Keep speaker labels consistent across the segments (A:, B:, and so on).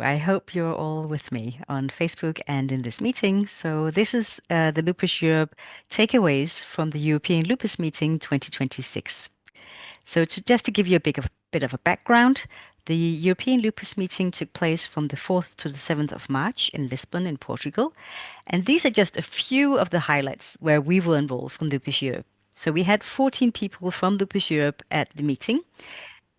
A: I hope you're all with me on Facebook and in this meeting. So this is the Lupus Europe takeaways from the European Lupus Meeting 2026. So just to give you a bit of a background, the European Lupus Meeting took place from the 4th to the 7th of March in Lisbon in Portugal. And these are just a few of the highlights where we were involved from Lupus Europe. So we had 14 people from Lupus Europe at the meeting.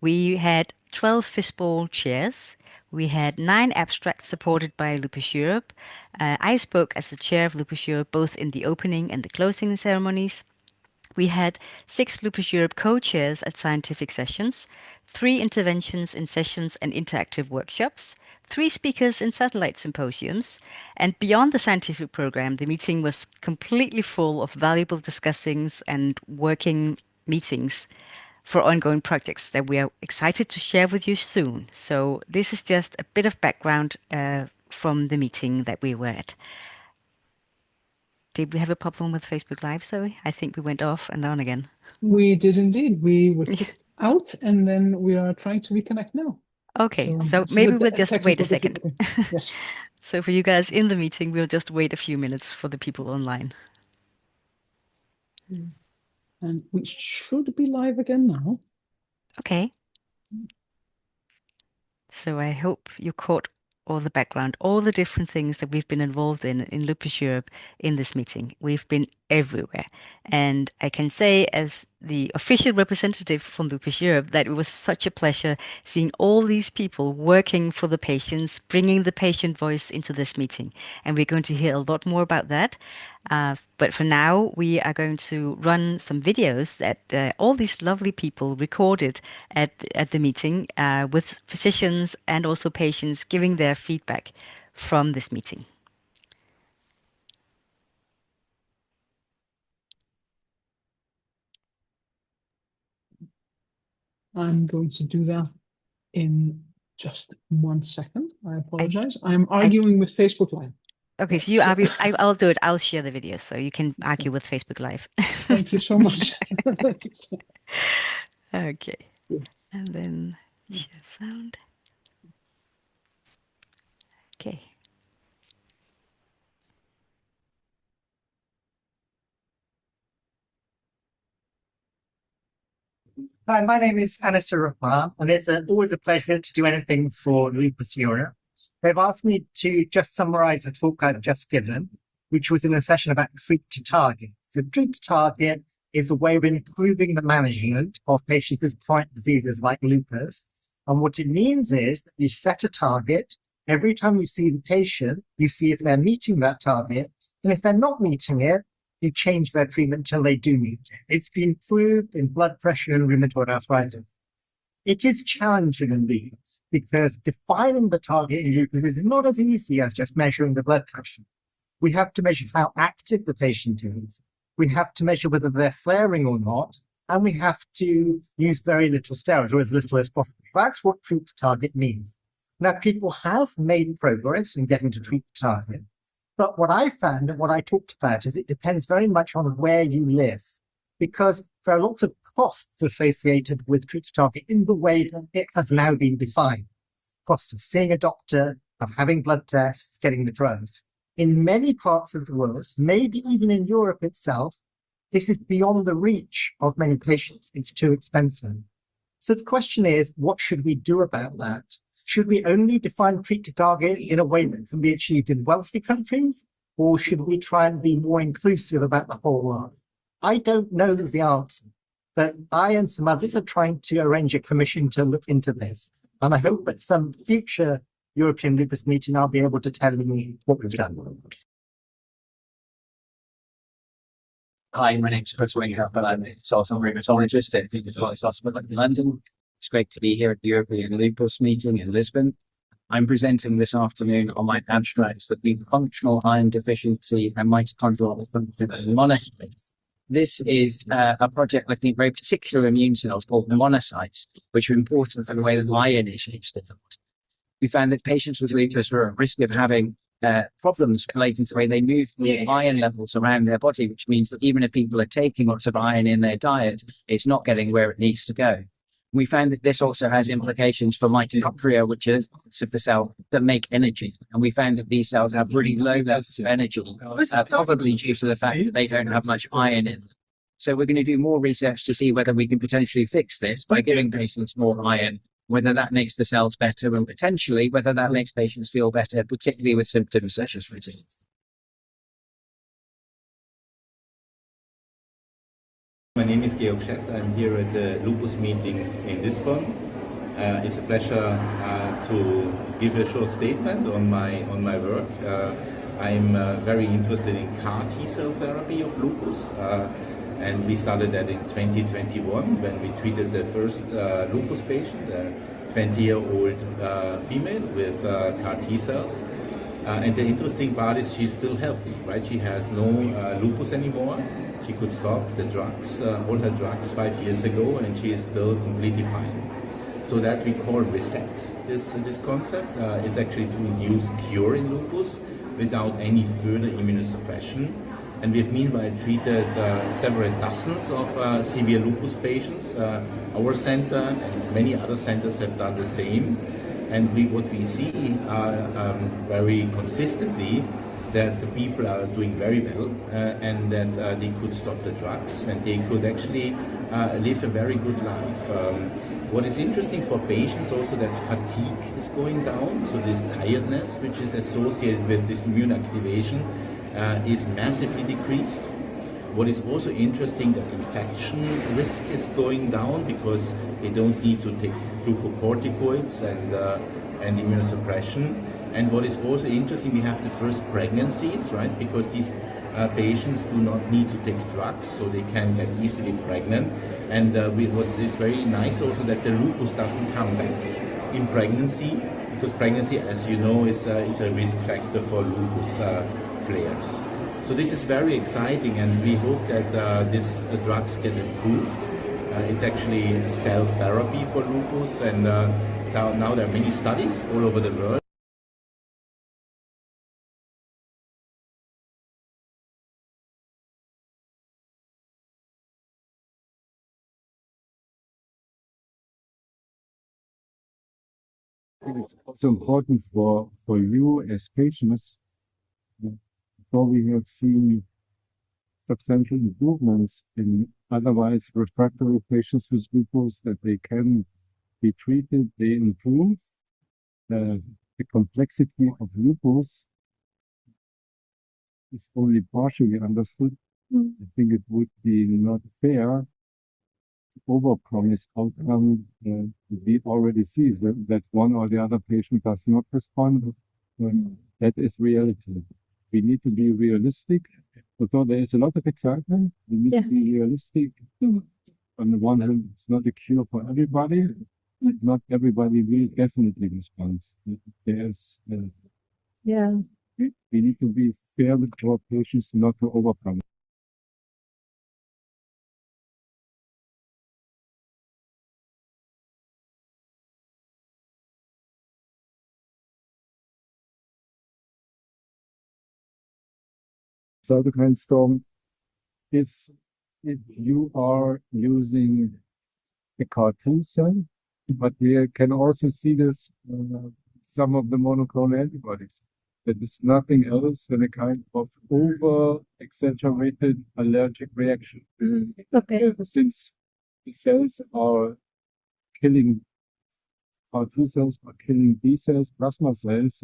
A: We had 12 fishbowl chairs. We had 9 abstracts supported by Lupus Europe. I spoke as the chair of Lupus Europe both in the opening and the closing ceremonies. We had 6 Lupus Europe co-chairs at scientific sessions, 3 interventions in sessions and interactive workshops, 3 speakers in satellite symposiums, and beyond the scientific program, the meeting was completely full of valuable discussings and working meetings for ongoing projects that we are excited to share with you soon. So this is just a bit of background from the meeting that we were at. Did we have a problem with Facebook Live, Zoe? I think we went off and on again.
B: We did indeed. We were kicked out and then we are trying to reconnect now.
A: Okay, so
B: this is
A: maybe we'll just wait a
B: technical
A: second.
B: difficulty. Yes.
A: So for you guys in the meeting, we'll just wait a few minutes for the people online.
B: And we should be live again now.
A: Okay. So I hope you caught all the background, all the different things that we've been involved in Lupus Europe in this meeting. We've been everywhere. And I can say, as the official representative from Lupus Europe, that it was such a pleasure seeing all these people working for the patients, bringing the patient voice into this meeting. And we're going to hear a lot more about that. But for now, we are going to run some videos that all these lovely people recorded at the meeting with physicians and also patients giving their feedback from this meeting.
B: I'm going to do that in just 1 second. I apologize. I'm arguing with Facebook Live.
A: Okay, so you argue. I'll do it. I'll share the video so you can argue with Facebook Live.
B: Thank you so much.
A: Okay, and then share sound. Okay.
C: Hi, my name is Anas Rahman, and it's always a pleasure to do anything for Lupus Europe. They've asked me to just summarize the talk I've just given, which was in a session about treat to target. So treat to target is a way of improving the management of patients with chronic diseases like lupus. And what it means is that you set a target. Every time you see the patient, you see if they're meeting that target. And if they're not meeting it, you change their treatment until they do meet it. It's been proved in blood pressure and rheumatoid arthritis. It is challenging in these because defining the target in lupus is not as easy as just measuring the blood pressure. We have to measure how active the patient is. We have to measure whether they're flaring or not. And we have to use very little steroids, or as little as possible. That's what treat to target means. Now, people have made progress in getting to treat to target. But what I found and what I talked about is it depends very much on where you live, because there are lots of costs associated with treat to target in the way that it has now been defined. Costs of seeing a doctor, of having blood tests, getting the drugs. In many parts of the world, maybe even in Europe itself, this is beyond the reach of many patients. It's too expensive. So the question is, what should we do about that? Should we only define treat to target in a way that can be achieved in wealthy countries, or should we try and be more inclusive about the whole world? I don't know the answer, but I and some others are trying to arrange a commission to look into this. And I hope at some future European Lupus meeting, I'll be able to tell you what we've done.
D: Hi, my name's Chris Winkup, and I'm a consultant rheumatologist at Lupus Hospital in London. It's great to be here at the European Lupus Meeting in Lisbon. I'm presenting this afternoon on my abstracts that the functional iron deficiency and mitochondrial dysfunction as monocytes. This is a project looking at very particular immune cells called monocytes, which are important for the way that iron is used. We found that patients with lupus are at risk of having problems relating to the way they move the iron levels around their body, which means that even if people are taking lots of iron in their diet, it's not getting where it needs to go. We found that this also has implications for mitochondria, which are parts of the cell that make energy. And we found that these cells have really low levels of energy, probably due to the fact that they don't have much iron in them. So we're going to do more research to see whether we can potentially fix this by giving patients more iron, whether that makes the cells better, and potentially whether that makes patients feel better, particularly with symptoms such as fatigue.
E: My name is Georg Schett. I'm here at the Lupus Meeting in Lisbon. It's a pleasure to give a short statement on my work. I'm very interested in CAR T-cell therapy of lupus, and we started that in 2021 when we treated the first lupus patient, a 20-year-old female with CAR T-cells. And the interesting part is she's still healthy, right? She has no lupus anymore. She could stop the drugs, all her drugs 5 years ago, and she is still completely fine. So that we call reset, this concept. It's actually to induce cure in lupus without any further immunosuppression. And we've meanwhile treated several dozens of severe lupus patients. Our center and many other centers have done the same. And what we see very consistently that the people are doing very well and that they could stop the drugs and they could actually live a very good life. What is interesting for patients also that fatigue is going down, so this tiredness which is associated with this immune activation is massively decreased. What is also interesting that infection risk is going down because they don't need to take glucocorticoids and immunosuppression. And what is also interesting, we have the first pregnancies, right? Because these patients do not need to take drugs, so they can get easily pregnant. And what is very nice also that the lupus doesn't come back in pregnancy, because pregnancy, as you know, is a risk factor for lupus flares. So this is very exciting, and we hope that these drugs get approved. It's actually a cell therapy for lupus, and now there are many studies all over the world.
F: I think it's also important for you as patients, before we have seen substantial improvements in otherwise refractory patients with lupus, that they can be treated, they improve. The complexity of lupus is only partially understood. I think it would be not fair to overpromise outcome. We already see that one or the other patient does not respond. That is reality. We need to be realistic. Although there is a lot of excitement, we need to be realistic. On the one hand, it's not a cure for everybody. Not everybody will definitely respond. There's, we need to be fair with our patients, not to overpromise. Cytokine storm, if you are using a CAR T cell, but we can also see this some of the monoclonal antibodies. That is nothing else than a kind of over-exaggerated allergic reaction.
G: Okay.
F: Since the cells are killing, CAR T cells are killing B cells, plasma cells,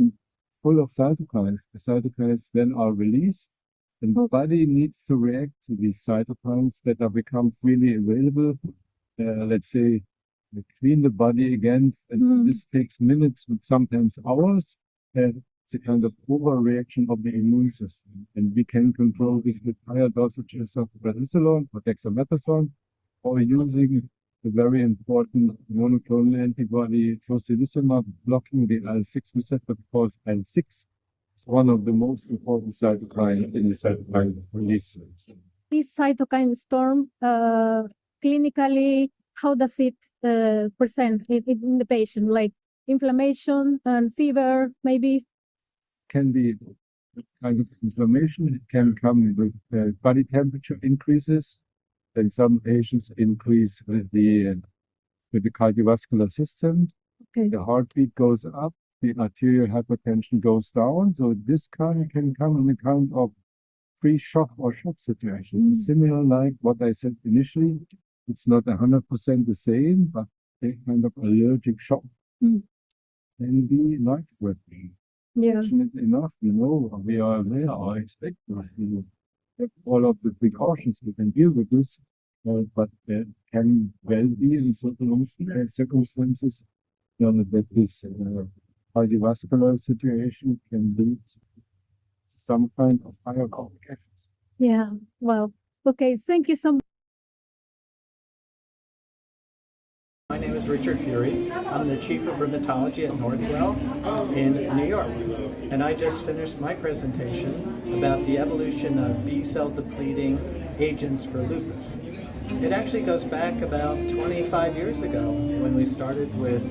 F: full of cytokines. The cytokines then are released. And the body needs to react to these cytokines that are become freely available. Let's say, clean the body again, and this takes minutes, sometimes hours. It's a kind of overreaction of the immune system. And we can control this with higher dosages of prednisolone or dexamethasone, or using the very important monoclonal antibody tocilizumab blocking the IL-6 receptor, because IL-6 is one of the most important cytokines in the cytokine release.
G: This cytokine storm, clinically, how does it present in the patient? Like inflammation and fever, maybe?
F: Can be kind of inflammation. It can come with body temperature increases. Then some patients increase with the with the cardiovascular system.
G: Okay.
F: The heartbeat goes up, the arterial hypertension goes down. So this can come in a kind of pre-shock or shock situations. It's similar like what I said initially. It's not 100% the same, but a kind of allergic shock can be life-threatening.
G: Yeah.
F: Fortunately enough, we are aware, our expectors, have all of the precautions we can deal with this, but there can well be in certain circumstances that this cardiovascular situation can lead to some kind of higher complications.
G: Yeah. Well, okay. Thank you so much.
H: My name is Richard Fury. I'm the Chief of Rheumatology at Northwell in New York. And I just finished my presentation about the evolution of B-cell depleting agents for lupus. It actually goes back about 25 years ago when we started with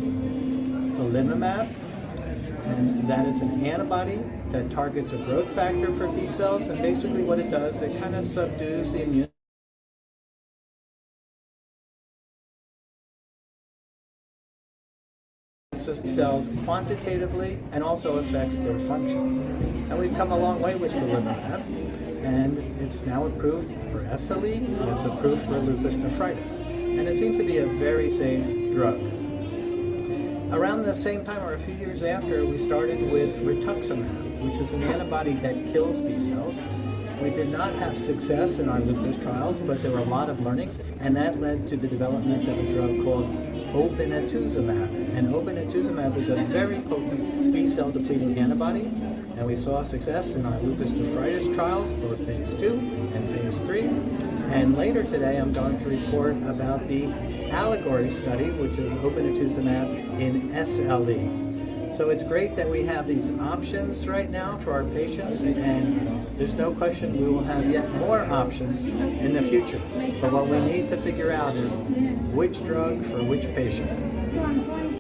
H: belimumab, and that is an antibody that targets a growth factor for B cells, and basically what it does, it kind of subdues the immune cells quantitatively and also affects their function. And we've come a long way with belimumab, and it's now approved for SLE, and it's approved for lupus nephritis. And it seems to be a very safe drug. Around the same time, or a few years after, we started with rituximab, which is an antibody that kills B cells. We did not have success in our lupus trials, but there were a lot of learnings, and that led to the development of a drug called obinutuzumab. And obinutuzumab is a very potent B-cell depleting antibody, and we saw success in our lupus nephritis trials, both phase 2 and phase 3. And later today, I'm going to report about the Allegory study, which is obinutuzumab in SLE. So it's great that we have these options right now for our patients, and there's no question we will have yet more options in the future. But what we need to figure out is which drug for which patient.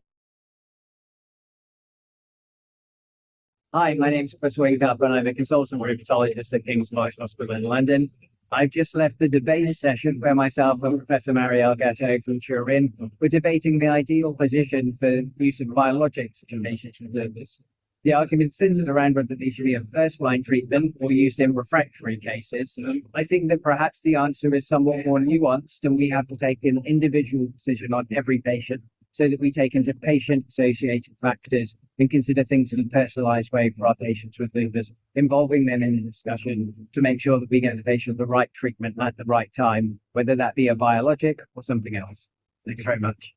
D: Hi, my name's Chris Wake-up, and I'm a consultant rheumatologist at King's College Hospital in London. I've just left the debate session where myself and Professor Marielle Gatto from Turin were debating the ideal position for use of biologics in patients with lupus. The argument centered around whether they should be a first-line treatment or used in refractory cases. I think that perhaps the answer is somewhat more nuanced, and we have to take an individual decision on every patient so that we take into patient-associated factors and consider things in a personalized way for our patients with lupus, involving them in the discussion to make sure that we get the patient the right treatment at the right time, whether that be a biologic or something else. Thanks very much.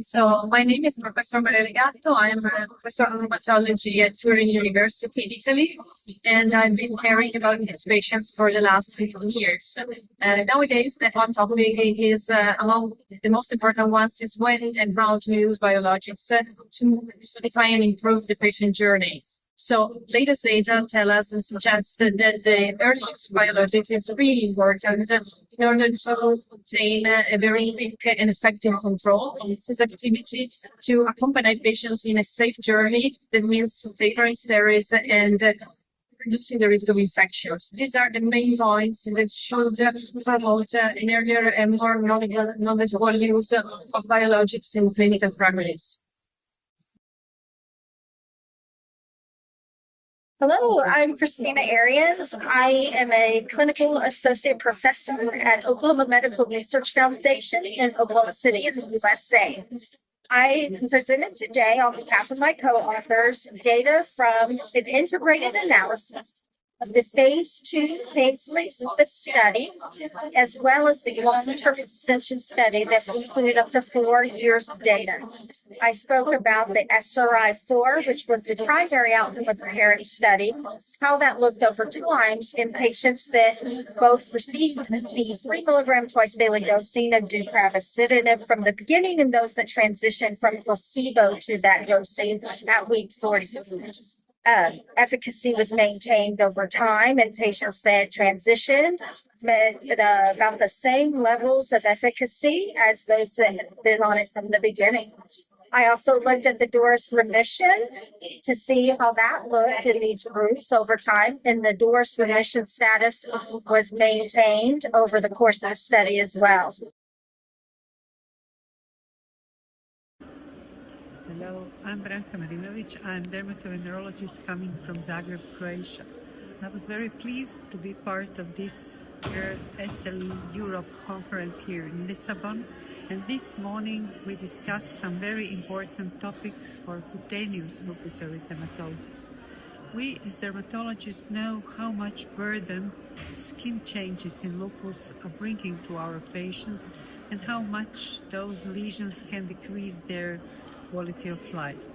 I: So my name is Professor Marielle Gatto. I am a professor of rheumatology at Turin University in Italy, and I've been caring about these patients for the last 15 years. Nowadays, the hot topic is among the most important ones is when and how to use biologics to define and improve the patient journey. So latest data tell us and suggest that the early use of biologics is really important in order to obtain a very quick and effective control of this activity to accompany patients in a safe journey. That means tapering steroids and reducing the risk of infections. These are the main points that should promote an earlier and more knowledgeable use of biologics in clinical practice.
J: Hello, I'm Christina Arias. I am a clinical associate professor at Oklahoma Medical Research Foundation in Oklahoma City in the USA. I presented today on behalf of my co-authors data from an integrated analysis of the phase 2 phase-3 lupus study, as well as the long-term extension study that included up to 4 years of data. I spoke about the SRI-4, which was the primary outcome of the parent study, how that looked over time in patients that both received the 3 milligram twice daily dosing of deucravacitinib from the beginning and those that transitioned from placebo to that dosing at week 40. Efficacy was maintained over time in patients that transitioned with about the same levels of efficacy as those that had been on it from the beginning. I also looked at the Doris remission to see how that looked in these groups over time, and the Doris remission status was maintained over the course of the study as well.
K: Hello, I'm Branka Marinovic. I'm dermatovenerologist coming from Zagreb, Croatia. I was very pleased to be part of this SLE Europe conference here in Lisbon. And this morning we discussed some very important topics for cutaneous lupus erythematosus. We as dermatologists know how much burden skin changes in lupus are bringing to our patients and how much those lesions can decrease their quality of life.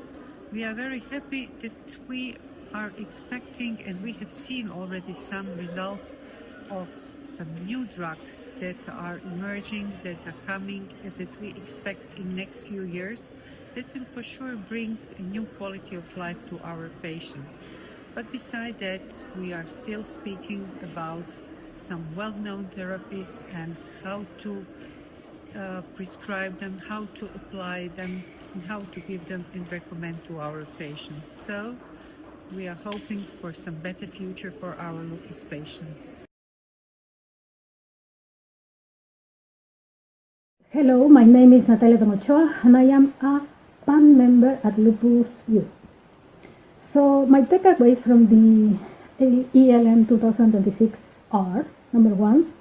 K: We are very happy that we are expecting, and we have seen already some results of some new drugs that are emerging, that are coming, and that we expect in next few years, that will for sure bring a new quality of life to our patients. But beside that, we are still speaking about some well-known therapies and how to prescribe them, how to apply them, and how to give them and recommend to our patients. So we are hoping for some better future for our lupus patients.
G: Hello, my name is Natalia Tomochoa and I am a PAN member at Lupus Europe. So my takeaways from the ELM 2026 are, number one,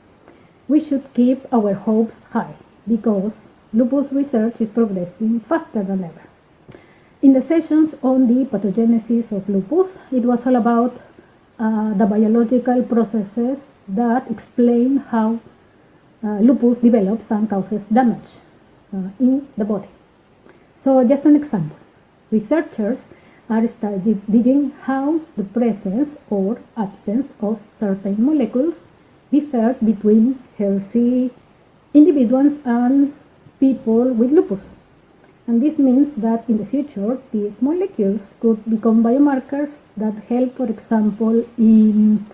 G: we should keep our hopes high because lupus research is progressing faster than ever. In the sessions on the pathogenesis of lupus, it was all about the biological processes that explain how lupus develops and causes damage in the body. So just an example, researchers are studying how the presence or absence of certain molecules differs between healthy individuals and people with lupus. And this means that in the future, these molecules could become biomarkers that help, for example, in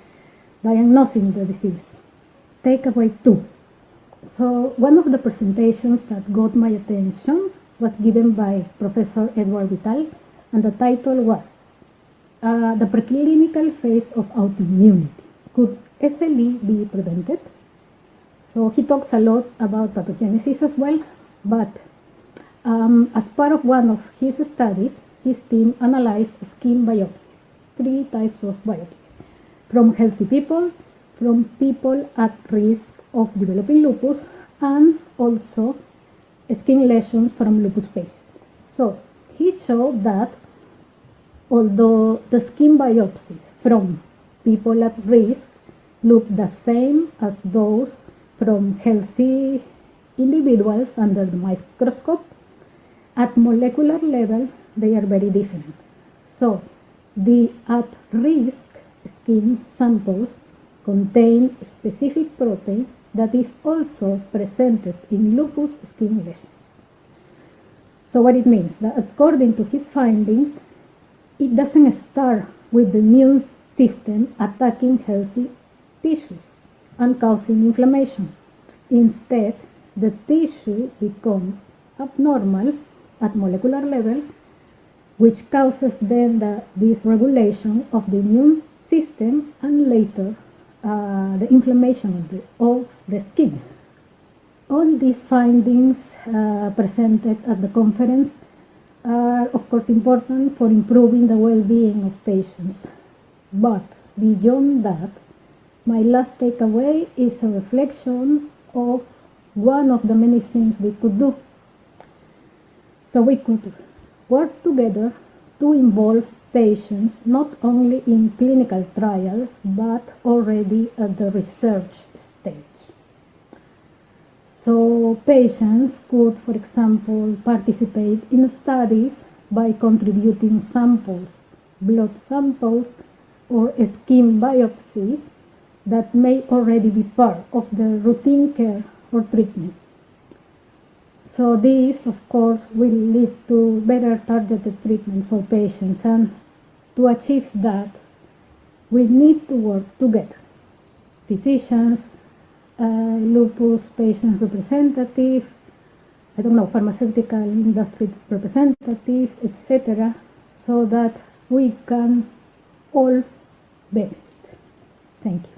G: diagnosing the disease. Takeaway 2. So one of the presentations that got my attention was given by Professor Edward Vital, and the title was The Preclinical Phase of Autoimmunity. Could SLE be prevented? So he talks a lot about pathogenesis as well, but as part of one of his studies, his team analyzed skin biopsies, 3 types of biopsies, from healthy people, from people at risk of developing lupus, and also skin lesions from lupus patients. So he showed that although the skin biopsies from people at risk look the same as those from healthy individuals under the microscope, at molecular level they are very different. So the at-risk skin samples contain specific protein that is also presented in lupus skin lesions. So what it means, that according to his findings, it doesn't start with the immune system attacking healthy tissues and causing inflammation. Instead, the tissue becomes abnormal at molecular level, which causes then the dysregulation of the immune system and later the inflammation of the skin. All these findings presented at the conference are of course important for improving the well-being of patients. But beyond that, my last takeaway is a reflection of one of the many things we could do. So we could work together to involve patients not only in clinical trials but already at the research stage. So patients could, for example, participate in studies by contributing samples, blood samples, or skin biopsies that may already be part of the routine care or treatment. So this, of course, will lead to better targeted treatment for patients, and to achieve that, we need to work together. Physicians, lupus patient representatives, I don't know, pharmaceutical industry representative, etc., so that we can all benefit. Thank you.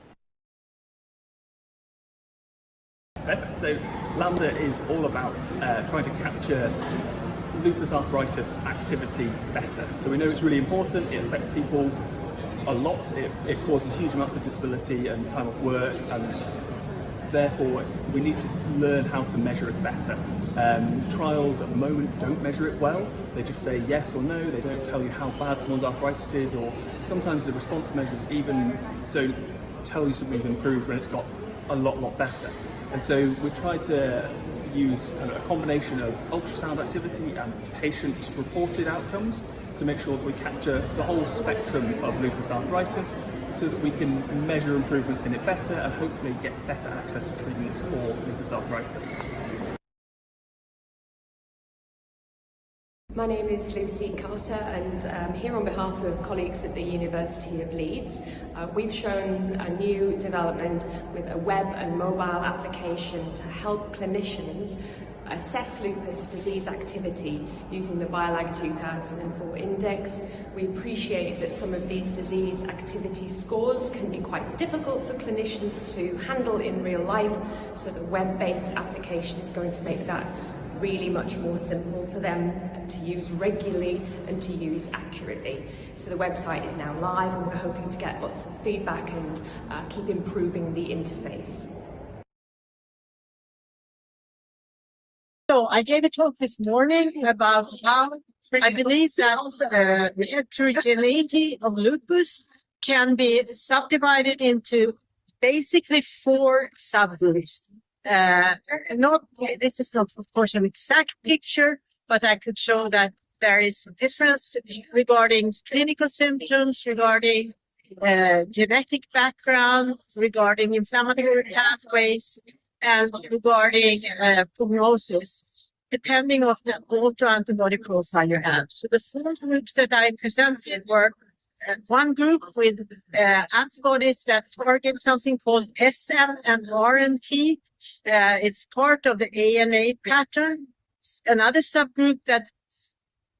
L: Perfect. So Lambda is all about trying to capture lupus arthritis activity better. So we know it's really important, it affects people a lot, it causes huge amounts of disability and time off work, and therefore we need to learn how to measure it better. Trials at the moment don't measure it well, they just say yes or no, they don't tell you how bad someone's arthritis is, or sometimes the response measures even don't tell you something's improved when it's got a lot better. And so we've tried to use kind of a combination of ultrasound activity and patient-reported outcomes to make sure that we capture the whole spectrum of lupus arthritis so that we can measure improvements in it better and hopefully get better access to treatments for lupus arthritis.
M: My name is Lucy Carter, and I'm here on behalf of colleagues at the University of Leeds. We've shown a new development with a web and mobile application to help clinicians assess lupus disease activity using the BioLag 2004 index. We appreciate that some of these disease activity scores can be quite difficult for clinicians to handle in real life, so the web-based application is going to make that really much more simple for them to use regularly and to use accurately. So the website is now live and we're hoping to get lots of feedback and keep improving the interface.
N: So I gave a talk this morning about how I believe that the heterogeneity of lupus can be subdivided into basically 4 subgroups. This is not, of course, an exact picture, but I could show that there is a difference regarding clinical symptoms, regarding genetic background, regarding inflammatory pathways, and regarding prognosis, depending on the autoantibody profile you have. So the 4 groups that I presented were one group with antibodies that target something called SM and RNP. It's part of the ANA pattern. Another subgroup that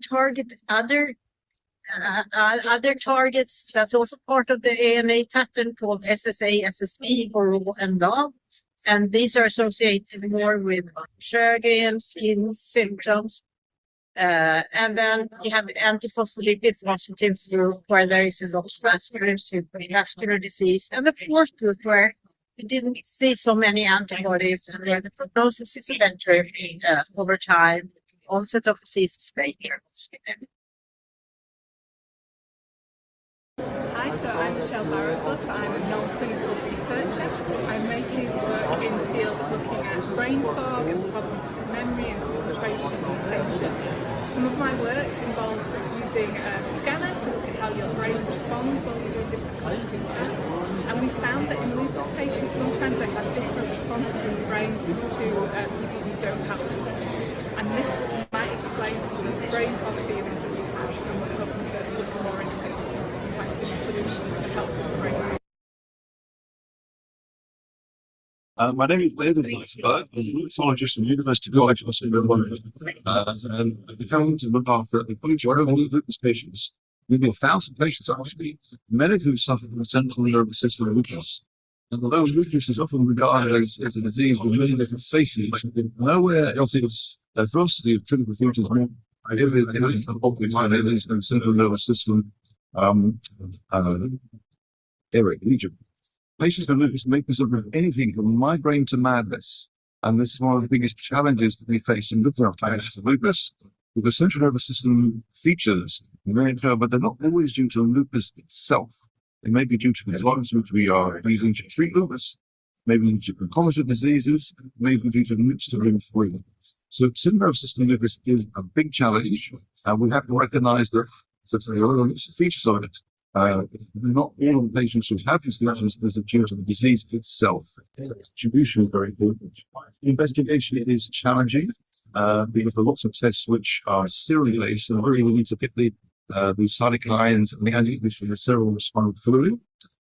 N: target other targets that's also part of the ANA pattern called SSA, SSB, or RAW and LAW. And these are associated more with Sjögren's skin symptoms. And then you have the antiphospholipid positive group where there is a lot of vascular disease. And the 4th group where we didn't see so many antibodies and where the prognosis is better over time. Onset of disease is later.
O: Hi, so I'm Michelle Barrowclough. I'm a non-clinical researcher. I mainly work in the field of looking at brain fog and problems with memory and concentration and attention. Some of my work involves using a scanner to look at how your brain responds when you're doing different cognitive tests. And we found that in lupus patients, sometimes they have different responses in the brain to people who don't have lupus. And this might explain some of those brain fog feelings that we have, and we're hoping to look more into this and find some solutions to help with the brain fog.
F: My name is David Weisberg. I'm a rheumatologist from the University College Hospital in London. And I come to look after a huge number of lupus patients. Maybe 1,000 patients actually, many of whom suffer from central nervous system lupus. And although lupus is often regarded as a disease with many different faces, nowhere else its diversity of clinical features more vivid in the central nervous system area region. Patients with lupus may present with anything from migraine to madness. And this is one of the biggest challenges that we face in looking after patients with lupus. Because central nervous system features may occur, but they're not always due to lupus itself. They may be due to the drugs which we are using to treat lupus, maybe due to concomitant diseases, maybe due to the mixture of 3. So central nervous system lupus is a big challenge, and we have to recognize that there are features of it. Not all of the patients who have these features is due to the disease itself. The distribution is very important. The investigation is challenging because there are lots of tests which are serially based, and really we need to get the cytokines and the antibodies from the cerebral spinal fluid.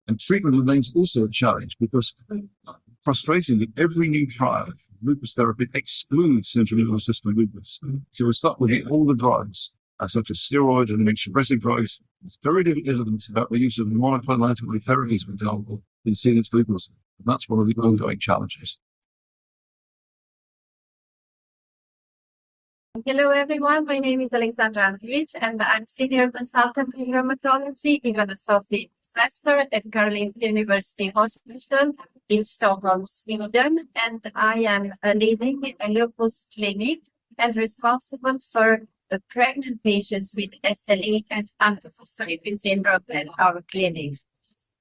F: And treatment remains also a challenge because frustratingly, every new trial of lupus therapy excludes central nervous system lupus. So we're stuck with the older drugs, such as steroids and immunosuppressive drugs. It's very little evidence about the use of monoclonal antibody therapies, for example, in CNS lupus. And that's one of the ongoing challenges.
P: Hello, everyone. My name is Alexandra Andrich, and I'm Senior Consultant in Rheumatology, even Associate Professor at Karolinska University Hospital in Stockholm, Sweden. And I am leading a lupus clinic and responsible for pregnant patients with SLE and antiphospholipid syndrome at our clinic.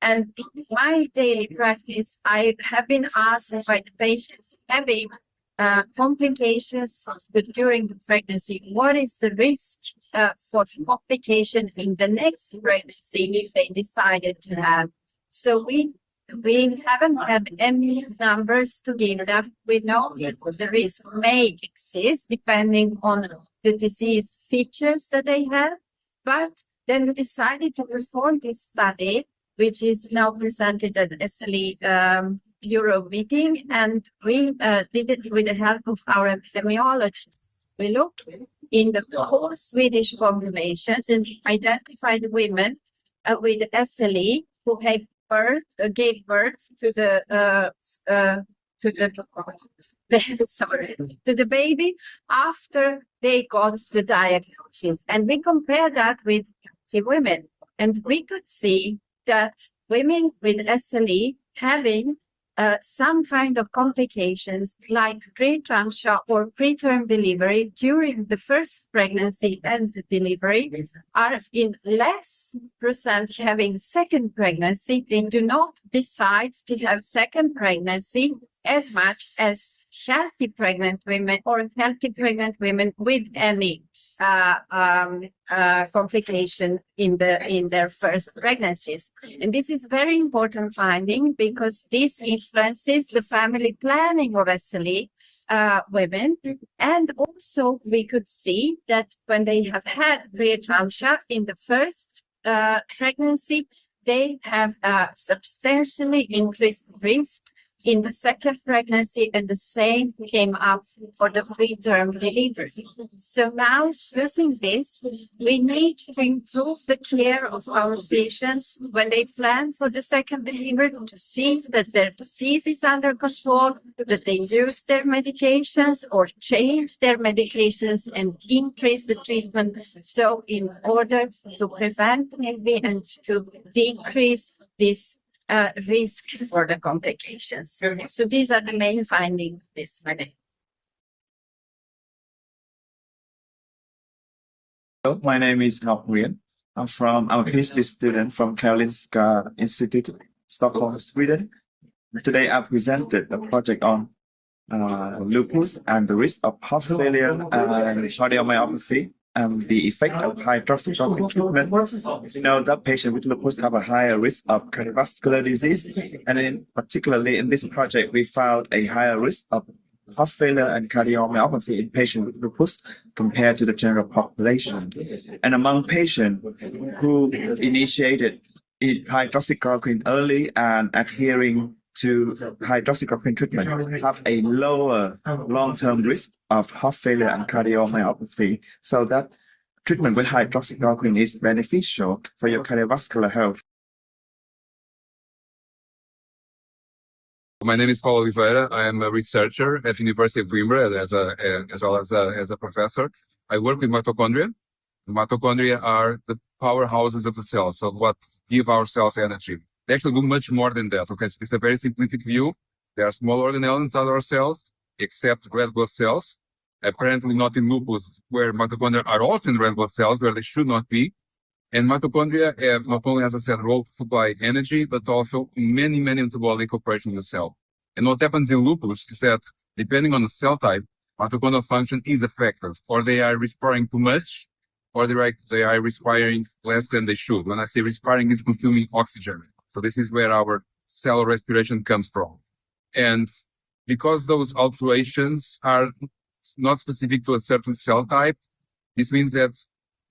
P: And in my daily practice, I have been asked by the patients having complications during the pregnancy. What is the risk for complication in the next pregnancy if they decided to have? So we haven't had any numbers to give them. We know that the risk may exist depending on the disease features that they have. But then we decided to perform this study, which is now presented at SLE Europe meeting, and we did it with the help of our epidemiologists. We looked in the whole Swedish populations and identified women with SLE who have gave birth to the baby after they got the diagnosis, and we compared that with healthy women, and we could see that women with SLE having some kind of complications like preeclampsia or preterm delivery during the first pregnancy and the delivery are in less percent having second pregnancy. They do not decide to have second pregnancy as much as healthy pregnant women or healthy pregnant women with any complication in their first pregnancies. And this is very important finding because this influences the family planning of SLE women. And also we could see that when they have had preeclampsia in the first pregnancy, they have substantially increased risk in the second pregnancy, and the same came up for the preterm delivery. So now, using this, we need to improve the care of our patients when they plan for the second delivery to see that their disease is under control, that they use their medications or change their medications and increase the treatment. So in order to prevent maybe and to decrease this risk for the complications. So these are the main findings this study.
Q: Hello, my name is Ngọc Nguyen. I'm a PhD student from Karolinska Institute, Stockholm, Sweden. Today I presented a project on lupus and the risk of heart failure and cardiomyopathy and the effect of hydroxychloroquine treatment. We know that patients with lupus have a higher risk of cardiovascular disease, and particularly in this project, we found a higher risk of heart failure and cardiomyopathy in patients with lupus compared to the general population. And among patients who initiated hydroxychloroquine early and adhering to hydroxychloroquine treatment have a lower long-term risk of heart failure and cardiomyopathy, so that treatment with hydroxychloroquine is beneficial for your cardiovascular health.
R: My name is Paulo Oliveira. I am a researcher at the University of Coimbra as well as a professor. I work with mitochondria. The mitochondria are the powerhouses of the cells, so what give our cells energy. They actually do much more than that. Okay, so this is a very simplistic view. There are small organelles inside our cells, except red blood cells. Apparently not in lupus, where mitochondria are also in red blood cells, where they should not be. And mitochondria have not only, as I said, role to supply energy, but also many metabolic operations in the cell. And what happens in lupus is that, depending on the cell type, mitochondrial function is affected, or they are respiring too much, or they are respiring less than they should. When I say respiring, it's consuming oxygen. So this is where our cell respiration comes from. And because those alterations are not specific to a certain cell type, this means that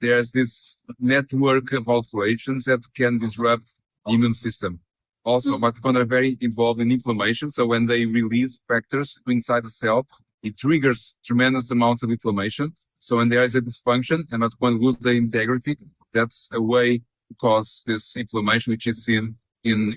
R: there's this network of alterations that can disrupt the immune system. Also, mitochondria are very involved in inflammation. So when they release factors inside the cell, it triggers tremendous amounts of inflammation. So when there is a dysfunction and mitochondria lose their integrity, that's a way to cause this inflammation, which is seen in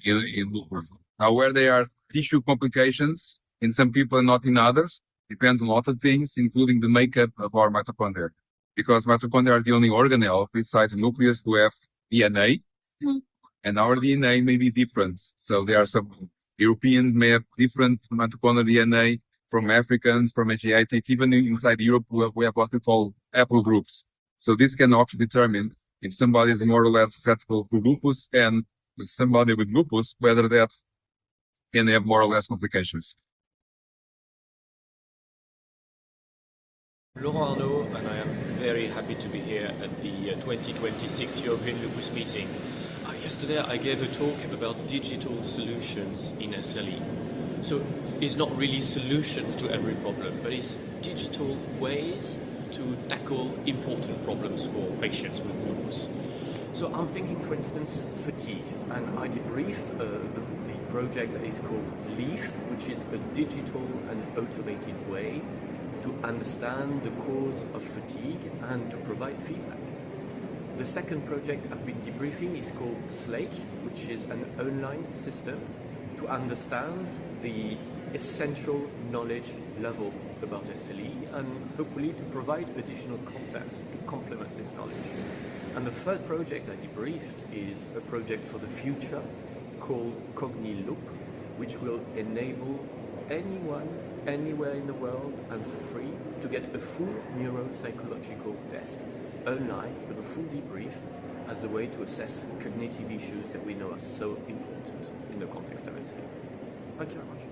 R: lupus. Now, where there are tissue complications in some people and not in others, depends on a lot of things, including the makeup of our mitochondria. Because mitochondria are the only organelle besides the nucleus who have DNA, and our DNA may be different. So there are some Europeans may have different mitochondrial DNA from Africans, from Asiatic, even inside Europe, we have what we call apple groups. So this can also determine if somebody is more or less susceptible to lupus, and with somebody with lupus, whether that can have more or less complications.
S: Laurent Arnaud, and I am very happy to be here at the 2026 European Lupus Meeting. Yesterday I gave a talk about digital solutions in SLE. So it's not really solutions to every problem, but it's digital ways to tackle important problems for patients with lupus. So I'm thinking, for instance, fatigue, and I debriefed the project that is called LEAF, which is a digital and automated way to understand the cause of fatigue and to provide feedback. The second project I've been debriefing is called SLAKE, which is an online system to understand the essential knowledge level about SLE and hopefully to provide additional content to complement this knowledge. And the third project I debriefed is a project for the future called CogniLoop, which will enable anyone, anywhere in the world and for free to get a full neuropsychological test online with a full debrief as a way to assess cognitive issues that we know are so important in the context of SLE. Thank you very much.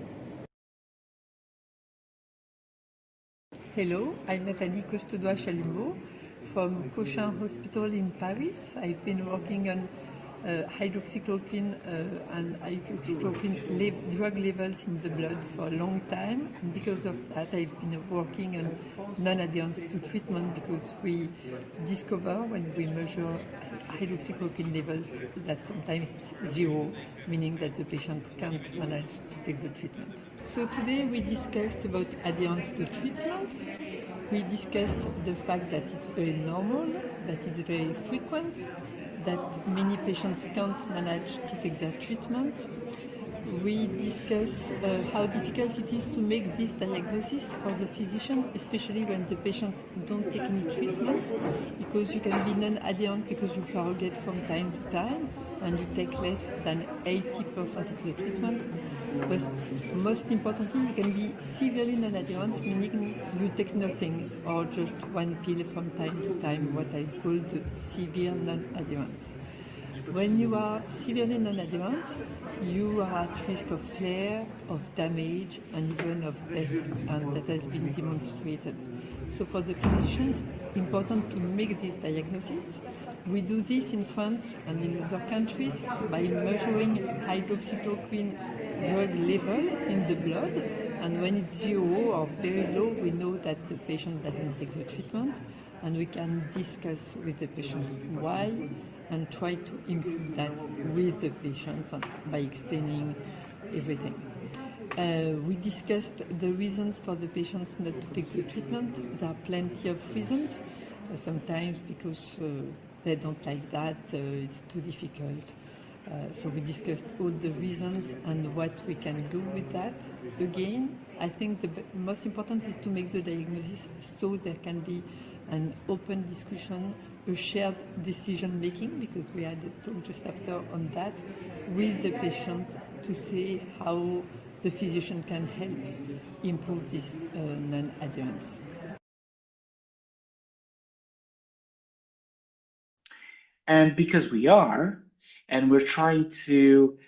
K: Hello, I'm Nathalie Costedois-Chalumeau from Cochin Hospital in Paris. I've been working on hydroxychloroquine and hydroxychloroquine drug levels in the blood for a long time, and because of that I've been working on non-adherence to treatment, because we discover when we measure hydroxychloroquine levels that sometimes it's zero, meaning that the patient can't manage to take the treatment. So today we discussed about adherence to treatment. We discussed the fact that it's very normal, that it's very frequent, that many patients can't manage to take their treatment. We discuss how difficult it is to make this diagnosis for the physician, especially when the patients don't take any treatment, because you can be non-adherent because you forget from time to time and you take less than 80% of the treatment. But most importantly, you can be severely non-adherent, meaning you take nothing or just one pill from time to time, what I call the severe non-adherence. When you are severely non-adherent, you are at risk of flare, of damage, and even of death, and that has been demonstrated. So for the physicians, it's important to make this diagnosis. We do this in France and in other countries by measuring hydroxychloroquine drug level in the blood, and when it's zero or very low, we know that the patient doesn't take the treatment, and we can discuss with the patient why and try to improve that with the patients by explaining everything. We discussed the reasons for the patients not to take the treatment. There are plenty of reasons, sometimes because they don't like that, it's too difficult. So we discussed all the reasons and what we can do with that. Again, I think the most important is to make the diagnosis so there can be an open discussion, a shared decision making, because we had a talk just after on that, with the patient to see how the physician can help improve this non-adherence.
T: And because we are, and we're trying to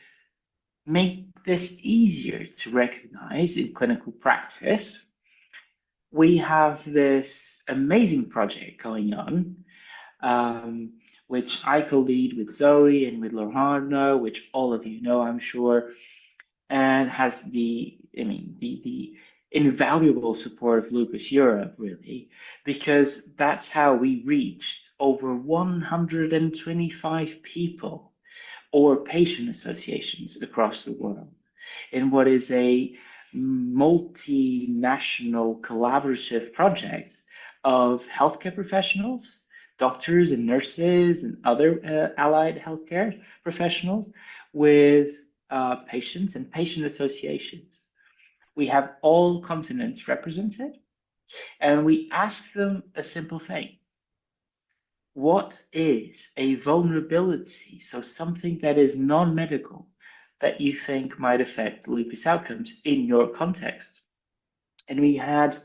T: make this easier to recognize in clinical practice, we have this amazing project going on, which I co-lead with Zoe and with Laurent, which all of you know, I'm sure, and has the invaluable support of Lupus Europe, really, because that's how we reached over 125 people or patient associations across the world in what is a multinational collaborative project of healthcare professionals, doctors and nurses and other allied healthcare professionals with patients and patient associations. We have all continents represented, and we ask them a simple thing. What is a vulnerability, so something that is non-medical, that you think might affect lupus outcomes in your context? And we had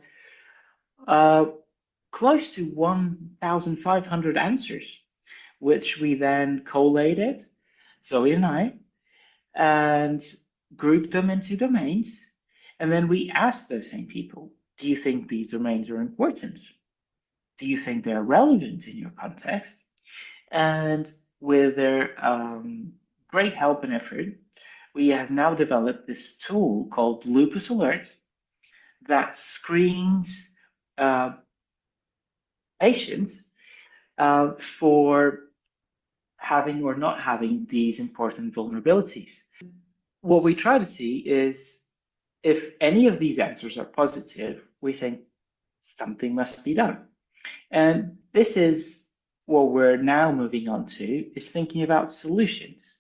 T: close to 1,500 answers, which we then collated, Zoe and I, and grouped them into domains. And then we asked those same people, do you think these domains are important? Do you think they're relevant in your context? And with their great help and effort, we have now developed this tool called Lupus Alert that screens patients for having or not having these important vulnerabilities. What we try to see is if any of these answers are positive, we think something must be done. And this is what we're now moving on to, is thinking about solutions.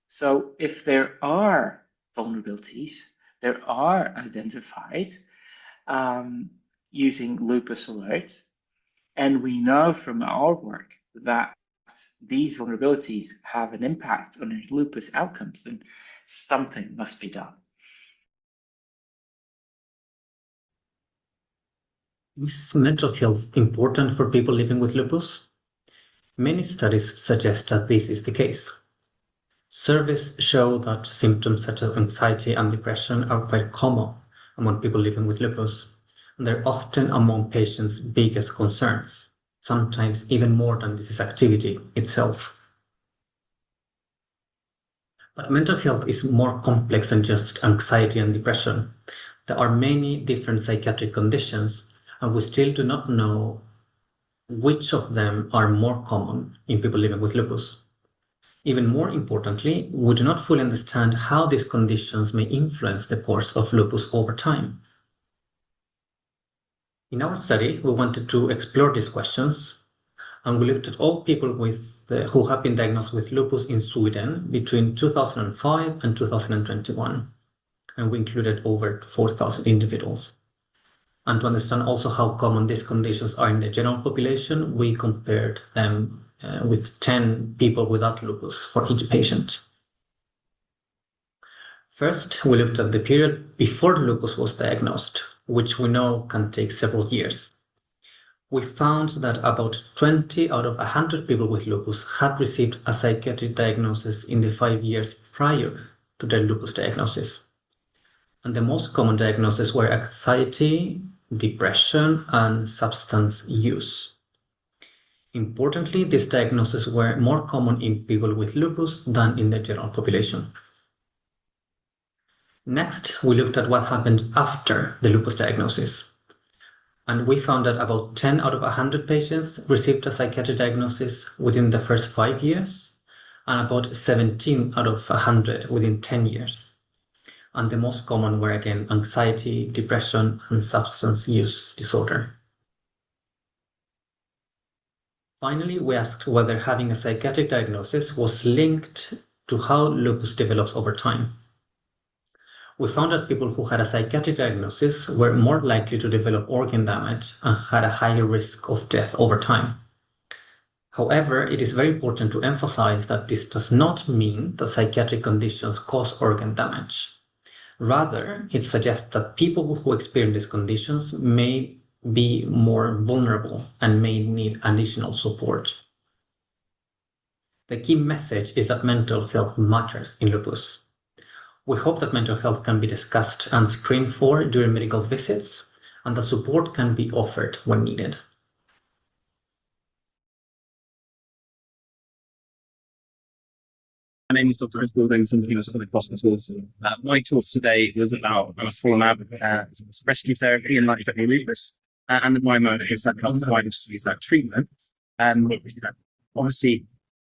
T: So if there are vulnerabilities, there are identified using Lupus Alert, and we know from our work that these vulnerabilities have an impact on lupus outcomes, then something must be done.
U: Is mental health important for people living with lupus? Many studies suggest that this is the case. Surveys show that symptoms such as anxiety and depression are quite common among people living with lupus, and they're often among patients' biggest concerns, sometimes even more than disease activity itself. But mental health is more complex than just anxiety and depression. There are many different psychiatric conditions, and we still do not know which of them are more common in people living with lupus. Even more importantly, we do not fully understand how these conditions may influence the course of lupus over time. In our study, we wanted to explore these questions, and we looked at all people who have been diagnosed with lupus in Sweden between 2005 and 2021, and we included over 4,000 individuals. And to understand also how common these conditions are in the general population, we compared them with 10 people without lupus for each patient. First, we looked at the period before lupus was diagnosed, which we know can take several years. We found that about 20 out of 100 people with lupus had received a psychiatric diagnosis in the 5 years prior to their lupus diagnosis. And the most common diagnoses were anxiety, depression, and substance use. Importantly, these diagnoses were more common in people with lupus than in the general population. Next, we looked at what happened after the lupus diagnosis. And we found that about 10 out of 100 patients received a psychiatric diagnosis within the first 5 years, and about 17 out of 100 within 10 years. And the most common were again anxiety, depression, and substance use disorder. Finally, we asked whether having a psychiatric diagnosis was linked to how lupus develops over time. We found that people who had a psychiatric diagnosis were more likely to develop organ damage and had a higher risk of death over time. However, it is very important to emphasize that this does not mean that psychiatric conditions cause organ damage. Rather, it suggests that people who experience these conditions may be more vulnerable and may need additional support. The key message is that mental health matters in lupus. We hope that mental health can be discussed and screened for during medical visits, and that support can be offered when needed.
V: My name is Dr. Chris Building from the US Public Hospitals. My talk today was about anifrolumab rescue therapy in life-threatening lupus, and the biomarkers that help find use that treatment. Obviously,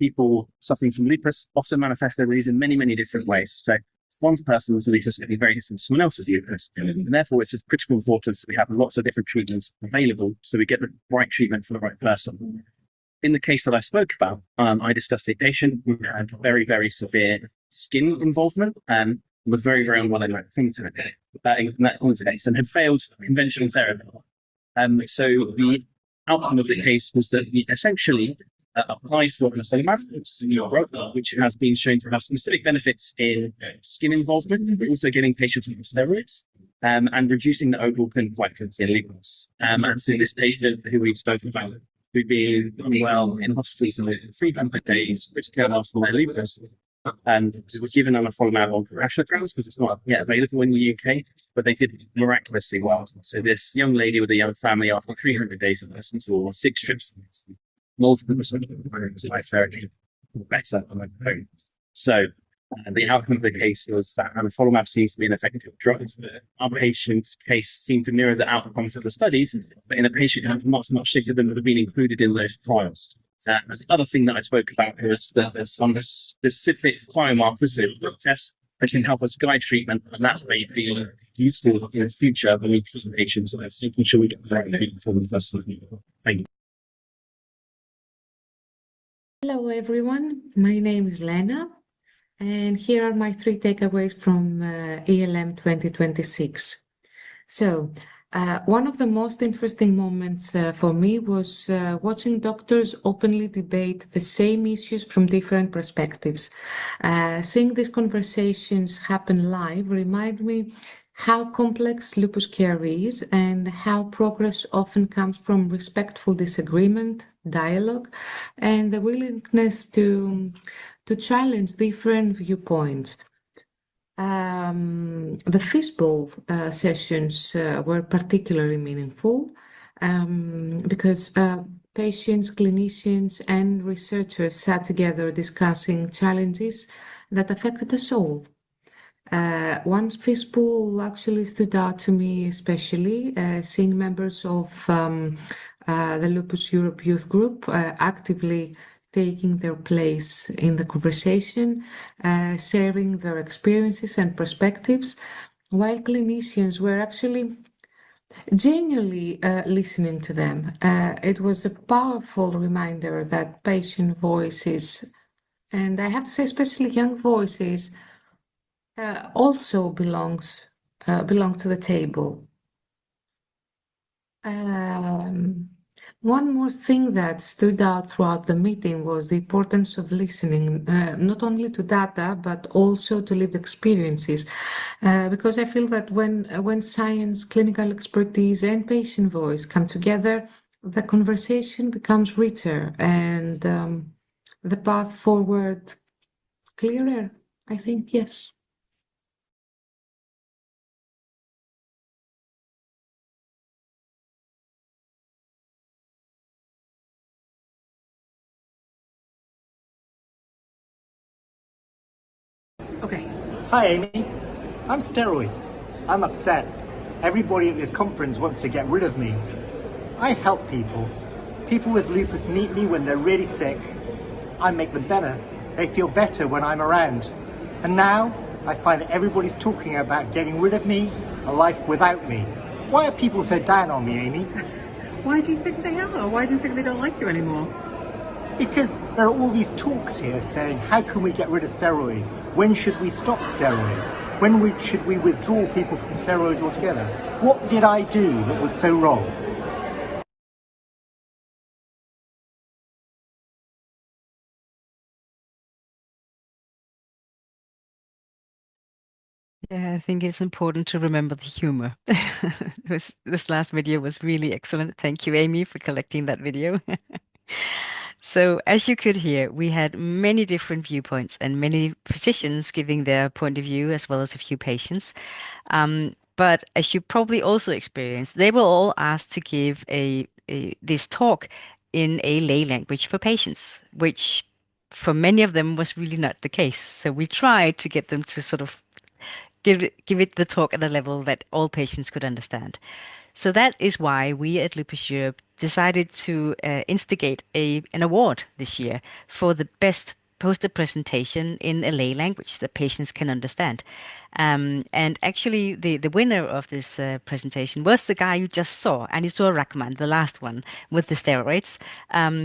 V: people suffering from lupus often manifest their disease in many, many different ways. So one person's lupus can be very different to someone else's lupus. And therefore, it's of critical importance that we have lots of different treatments available so we get the right treatment for the right person. In the case that I spoke about, I discussed a patient who had very, very severe skin involvement and was very, very unwell in that case and had failed conventional therapy. So the outcome of the case was that we essentially applied for nivolumab, which is a new drug, which has been shown to have specific benefits in skin involvement, but also getting patients on steroids and reducing the overall clinical activity in lupus. And so this patient who we've spoken about, who'd been unwell in hospital for 300 days, critical care for their lupus, and was given nivolumab on rational grounds because it's not yet available in the UK, but they did miraculously well. So this young lady with a young family, after 300 days of hospital, 6 trips, multiple life therapy, better on their own. So the outcome of the case was that nivolumab seems to be an effective drug. Our patient's case seemed to mirror the outcomes of the studies, but in a patient who was much, much sicker than would have been included in those trials. The other thing that I spoke about was that there's some specific biomarkers in blood tests that can help us guide treatment, and that may be useful in the future when we treat patients, making sure we get the right treatment for them first. Thank you.
A: Hello, everyone. My name is Lena, and here are my 3 takeaways from ELM 2026. So, one of the most interesting moments for me was watching doctors openly debate the same issues from different perspectives. Seeing these conversations happen live remind me how complex lupus care is and how progress often comes from respectful disagreement, dialogue, and the willingness to challenge different viewpoints. The fishbowl sessions were particularly meaningful because patients, clinicians, and researchers sat together discussing challenges that affected us all. One fishbowl actually stood out to me, especially seeing members of the Lupus Europe youth group actively taking their place in the conversation, sharing their experiences and perspectives, while clinicians were actually genuinely listening to them. It was a powerful reminder that patient voices, and I have to say especially young voices, also belong to the table. One more thing that stood out throughout the meeting was the importance of listening, not only to data, but also to lived experiences. Because I feel that when science, clinical expertise, and patient voice come together, the conversation becomes richer and the path forward clearer, I think, yes.
C: Okay. Hi, Amy. I'm steroids. I'm upset. Everybody at this conference wants to get rid of me. I help people. People with lupus meet me when they're really sick. I make them better. They feel better when I'm around. And now I find that everybody's talking about getting rid of me, a life without me. Why are people so down on me, Amy?
B: Why do you think they are? Why do you think they don't like you anymore?
C: Because there are all these talks here saying, how can we get rid of steroids? When should we stop steroids? When should we withdraw people from steroids altogether? What did I do that was so wrong?
W: Yeah, I think it's important to remember the humor. This last video was really excellent. Thank you, Amy, for collecting that video. So as you could hear, we had many different viewpoints and many physicians giving their point of view as well as a few patients. But as you probably also experienced, they were all asked to give this talk in a lay language for patients, which for many of them was really not the case. So we tried to get them to sort of give it the talk at a level that all patients could understand. So that is why we at Lupus Europe decided to instigate an award this year for the best poster presentation in a lay language that patients can understand. And actually, the winner of this presentation was the guy you just saw, Anisur Rahman, the last one with the steroids,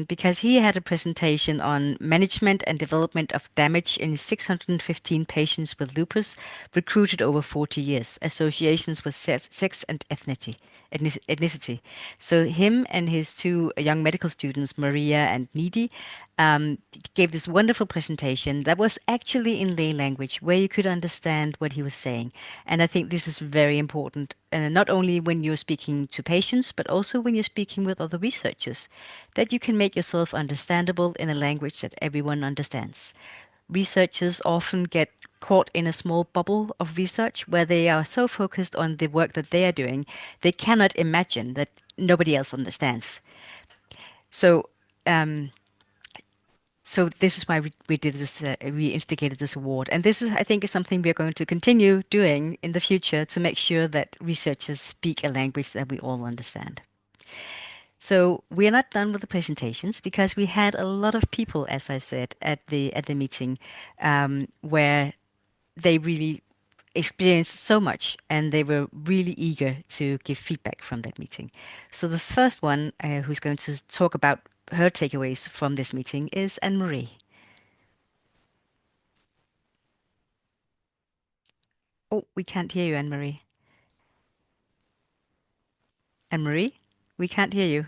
W: because he had a presentation on management and development of damage in 615 patients with lupus, recruited over 40 years, associations with sex and ethnicity. So him and his two young medical students, Maria and Nidhi, gave this wonderful presentation that was actually in lay language where you could understand what he was saying. And I think this is very important, not only when you're speaking to patients, but also when you're speaking with other researchers, that you can make yourself understandable in a language that everyone understands. Researchers often get caught in a small bubble of research where they are so focused on the work that they are doing, they cannot imagine that nobody else understands. So, so this is why we did this. We instigated this award, and this is, I think, is something we are going to continue doing in the future to make sure that researchers speak a language that we all understand. So we are not done with the presentations because we had a lot of people, as I said, at the meeting, where they really experienced so much and they were really eager to give feedback from that meeting. So the first one who's going to talk about her takeaways from this meeting is Anne-Marie. Oh, we can't hear you, Anne-Marie. Anne-Marie, we can't hear you.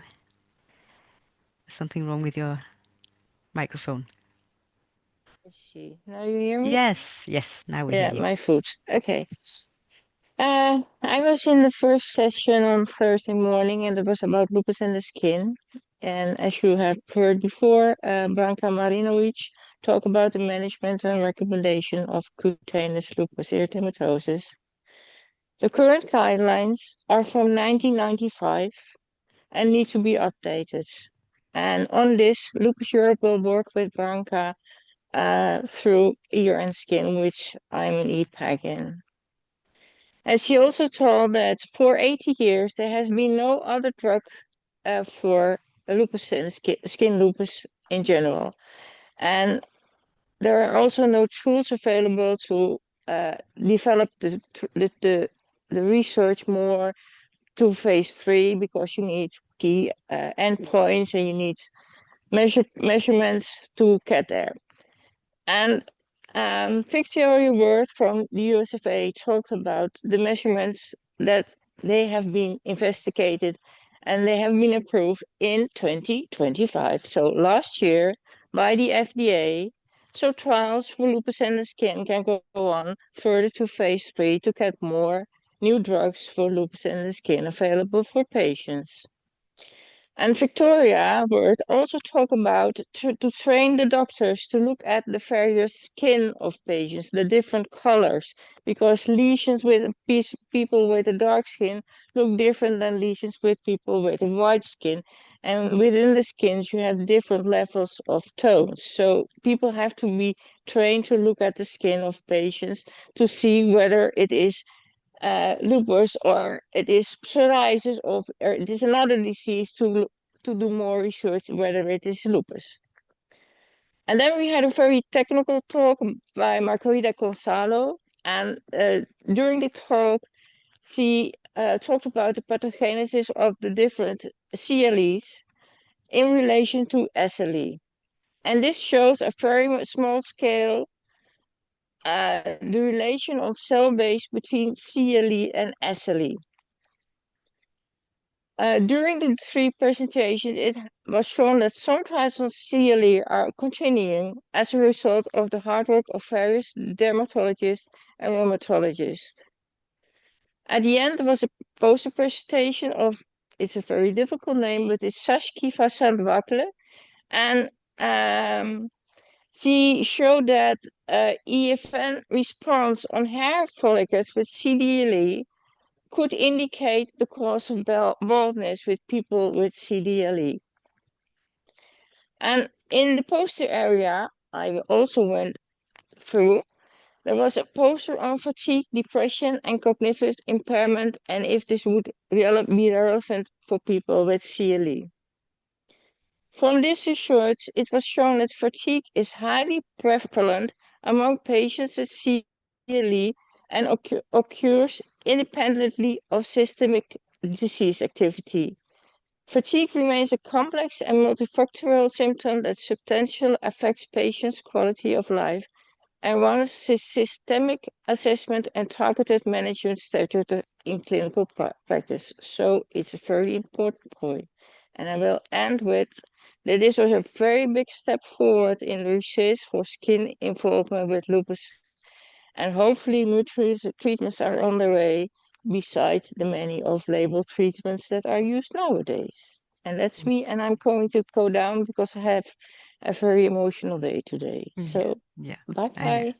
W: Something wrong with your microphone.
D: Now you hear me?
W: Yes, now we hear you.
D: My foot. Okay. I was in the first session on Thursday morning, and it was about lupus and the skin. And as you have heard before, Branka Marinovic talked about the management and recommendation of cutaneous lupus erythematosus. The current guidelines are from 1995 and need to be updated. And on this, Lupus Europe will work with Branka through ear and skin, which I'm an EPAG in. And she also told that for 80 years, there has been no other drug for lupus and skin lupus in general. And there are also no tools available to develop the research more to phase 3 because you need key endpoints and you need measurements to get there. And Victoria Worth from the USFA talked about the measurements that they have been investigated and they have been approved in 2025. So last year by the FDA. So trials for lupus and the skin can go on further to phase 3 to get more new drugs for lupus and the skin available for patients. And Victoria Worth also talked about to train the doctors to look at the various skin of patients, the different colors, because lesions with people with a dark skin look different than lesions with people with a white skin. And within the skins, you have different levels of tones. So people have to be trained to look at the skin of patients to see whether it is lupus or it is psoriasis or it is another disease to do more research whether it is lupus. And then we had a very technical talk by Margarita Gonzalo, and during the talk she talked about the pathogenesis of the different CLEs in relation to SLE. And this shows a very small scale the relation on cell base between CLE and SLE. During the 3 presentations, it was shown that some trials on CLE are continuing as a result of the hard work of various dermatologists and rheumatologists. At the end, there was a poster presentation of, it's a very difficult name, but it's Sashki Vasandwakle, and she showed that EFN response on hair follicles with CDLE could indicate the cause of baldness with people with CDLE. And in the poster area, I also went through, There was a poster on fatigue, depression, and cognitive impairment, and if this would be relevant for people with CLE. From this research, it was shown that fatigue is highly prevalent among patients with CLE and occurs independently of systemic disease activity. Fatigue remains a complex and multifactorial symptom that substantially affects patients' quality of life and warrants systemic assessment and targeted management strategy in clinical practice. So it's a very important point. And I will end with that this was a very big step forward in research for skin involvement with lupus. And hopefully new treatments are on their way besides the many off-label treatments that are used nowadays. And that's me, and I'm going to go down because I have a very emotional day today. So
W: Yeah, I know.
D: bye-bye.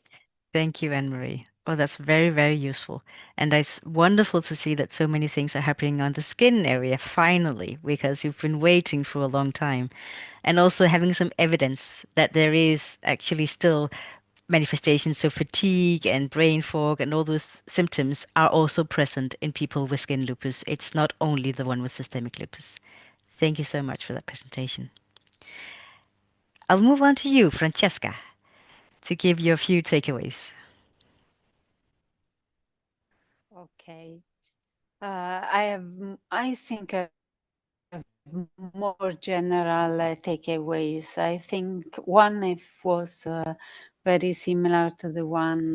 W: Thank you, Anne-Marie. Oh, that's very, very useful. And it's wonderful to see that so many things are happening on the skin area finally, because you've been waiting for a long time. And also having some evidence that there is actually still manifestations. So fatigue and brain fog and all those symptoms are also present in people with skin lupus. It's not only the one with systemic lupus. Thank you so much for that presentation. I'll move on to you, Francesca, to give you a few takeaways.
E: Okay. I think I have more general takeaways. I think one was very similar to the one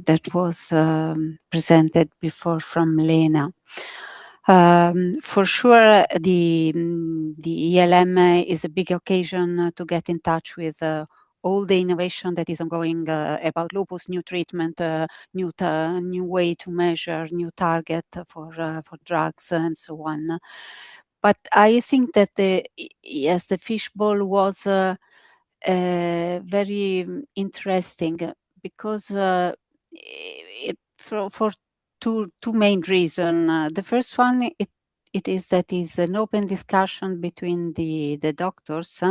E: that was presented before from Lena. For sure, the ELM is a big occasion to get in touch with all the innovation that is ongoing about lupus, new treatment, new way to measure, new target for drugs, and so on. But I think that the fishbowl was very interesting because for two main reasons. The first one, it is that is an open discussion between the doctors.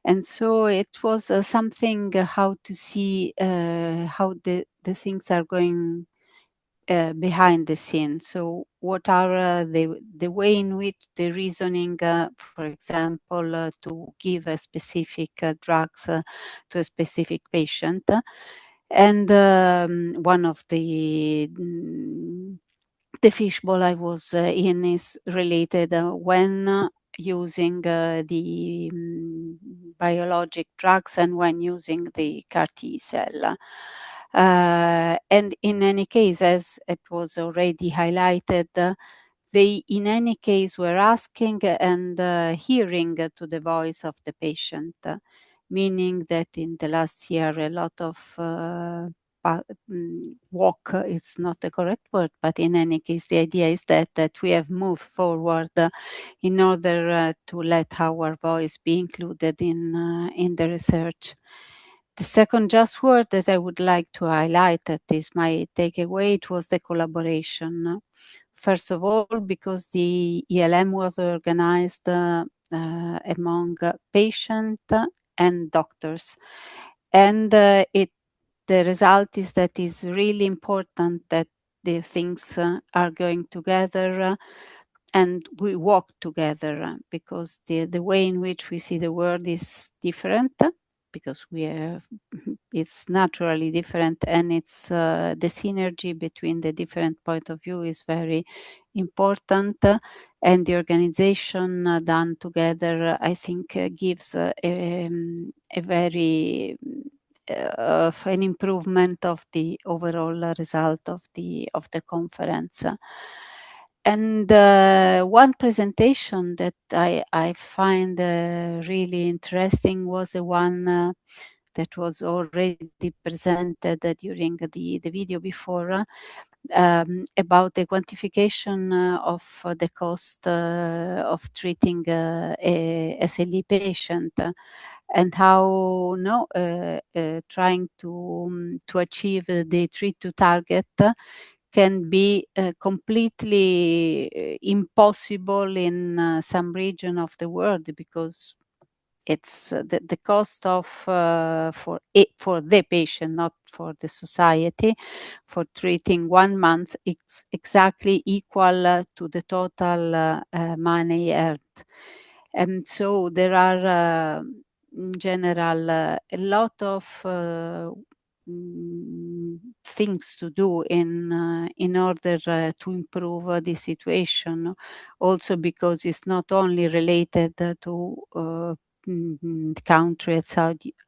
E: And so it was something how to see how the things are going behind the scenes. So what are the way in which the reasoning, for example, to give a specific drugs to a specific patient. And one of the fishbowl I was in is related when using the biologic drugs and when using the CAR T cell. And in any case, as it was already highlighted, they in any case were asking and hearing to the voice of the patient, meaning that in the last year a lot of walk is not the correct word, but in any case, the idea is that we have moved forward in order to let our voice be included in the research. The second just word that I would like to highlight, that is my takeaway, it was the collaboration. First of all, because the ELM was organized among patients and doctors. And the result is that it's really important that the things are going together and we walk together, because the way in which we see the world is different, because it's naturally different, and it's the synergy between the different point of view is very important, and the organization done together, I think, gives a very an improvement of the overall result of the conference. And one presentation that I find really interesting was the one that was already presented during the video before, about the quantification of the cost of treating a SLE patient, and how trying to achieve the treat to target can be completely impossible in some region of the world, because it's the cost of for the patient, not for the society, for treating 1 month exactly equal to the total money earned. And so there are in general a lot of things to do in order to improve the situation. Also because it's not only related to country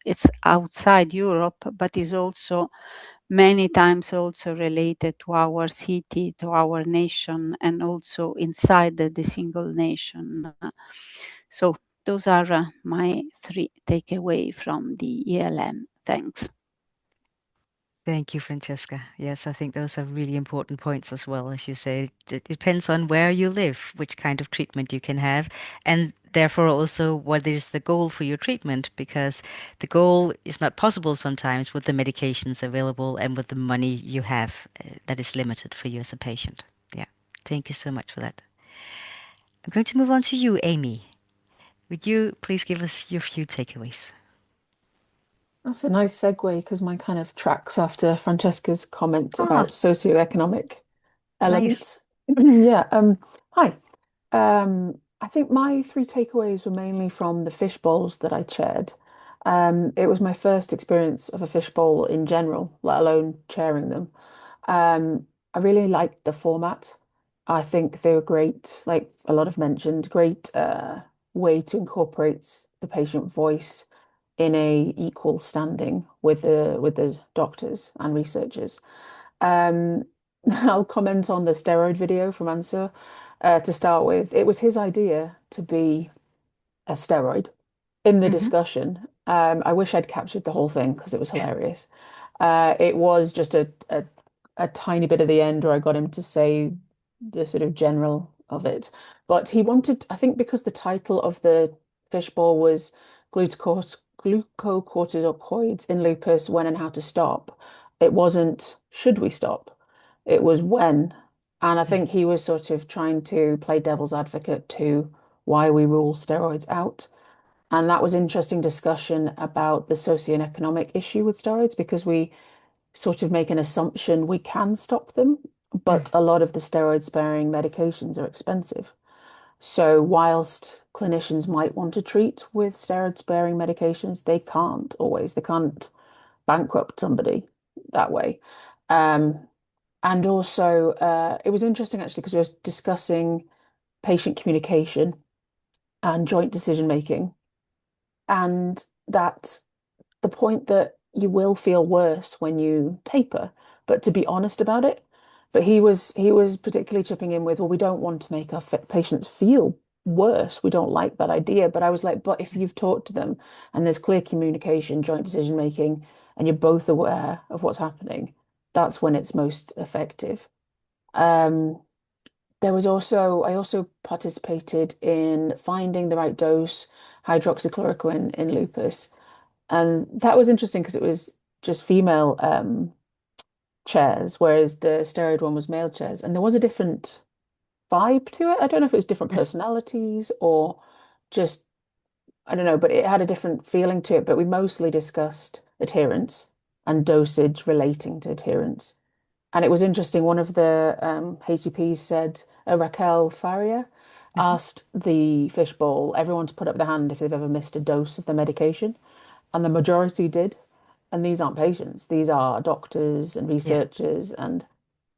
E: it's outside Europe, but is also many times also related to our city, to our nation, and also inside the single nation. So those are my 3 takeaway from the ELM. Thanks.
W: Thank you, Francesca. Yes, I think those are really important points as well. As you say, it depends on where you live, which kind of treatment you can have, and therefore also what is the goal for your treatment, because the goal is not possible sometimes with the medications available and with the money you have that is limited for you as a patient. Yeah, thank you so much for that. I'm going to move on to you, Amy. Would you please give us your few takeaways?
B: That's a nice segue because mine kind of tracks after Francesca's comment about socioeconomic elements. Yeah. Hi. I think my 3 takeaways were mainly from the fish bowls that I chaired. It was my first experience of a fish bowl in general, let alone chairing them. I really liked the format. I think they were great, like a lot have mentioned, great way to incorporate the patient voice in a equal standing with the doctors and researchers. I'll comment on the steroid video from Ansur to start with. It was his idea to be a steroid in the discussion. I wish I'd captured the whole thing because it was hilarious. It was just a tiny bit at the end where I got him to say the sort of general of it. But he wanted, I think because the title of the fishbowl was glucocorticoids in lupus, when and how to stop. It wasn't should we stop? It was when. And I think he was sort of trying to play devil's advocate to why we rule steroids out. And that was interesting discussion about the socioeconomic issue with steroids because we sort of make an assumption we can stop them, but a lot of the steroid-sparing medications are expensive. So whilst clinicians might want to treat with steroid-sparing medications, they can't always. They can't bankrupt somebody that way. And also, it was interesting actually because we were discussing patient communication and joint decision making, and that the point that you will feel worse when you taper, but to be honest about it. But he was particularly chipping in with, well, we don't want to make our patients feel worse. We don't like that idea. But I was like, but if you've talked to them and there's clear communication, joint decision making, and you're both aware of what's happening, that's when it's most effective. I also participated in finding the right dose hydroxychloroquine in lupus. And that was interesting because it was just female chairs, whereas the steroid one was male chairs. And there was a different vibe to it. I don't know if it was different personalities or just, I don't know, but it had a different feeling to it. But we mostly discussed adherence and dosage relating to adherence. And it was interesting. One of the HCPs said, Raquel Faria asked the fishbowl, everyone to put up their hand if they've ever missed a dose of the medication. And the majority did. And these aren't patients. These are doctors and researchers. Yeah. And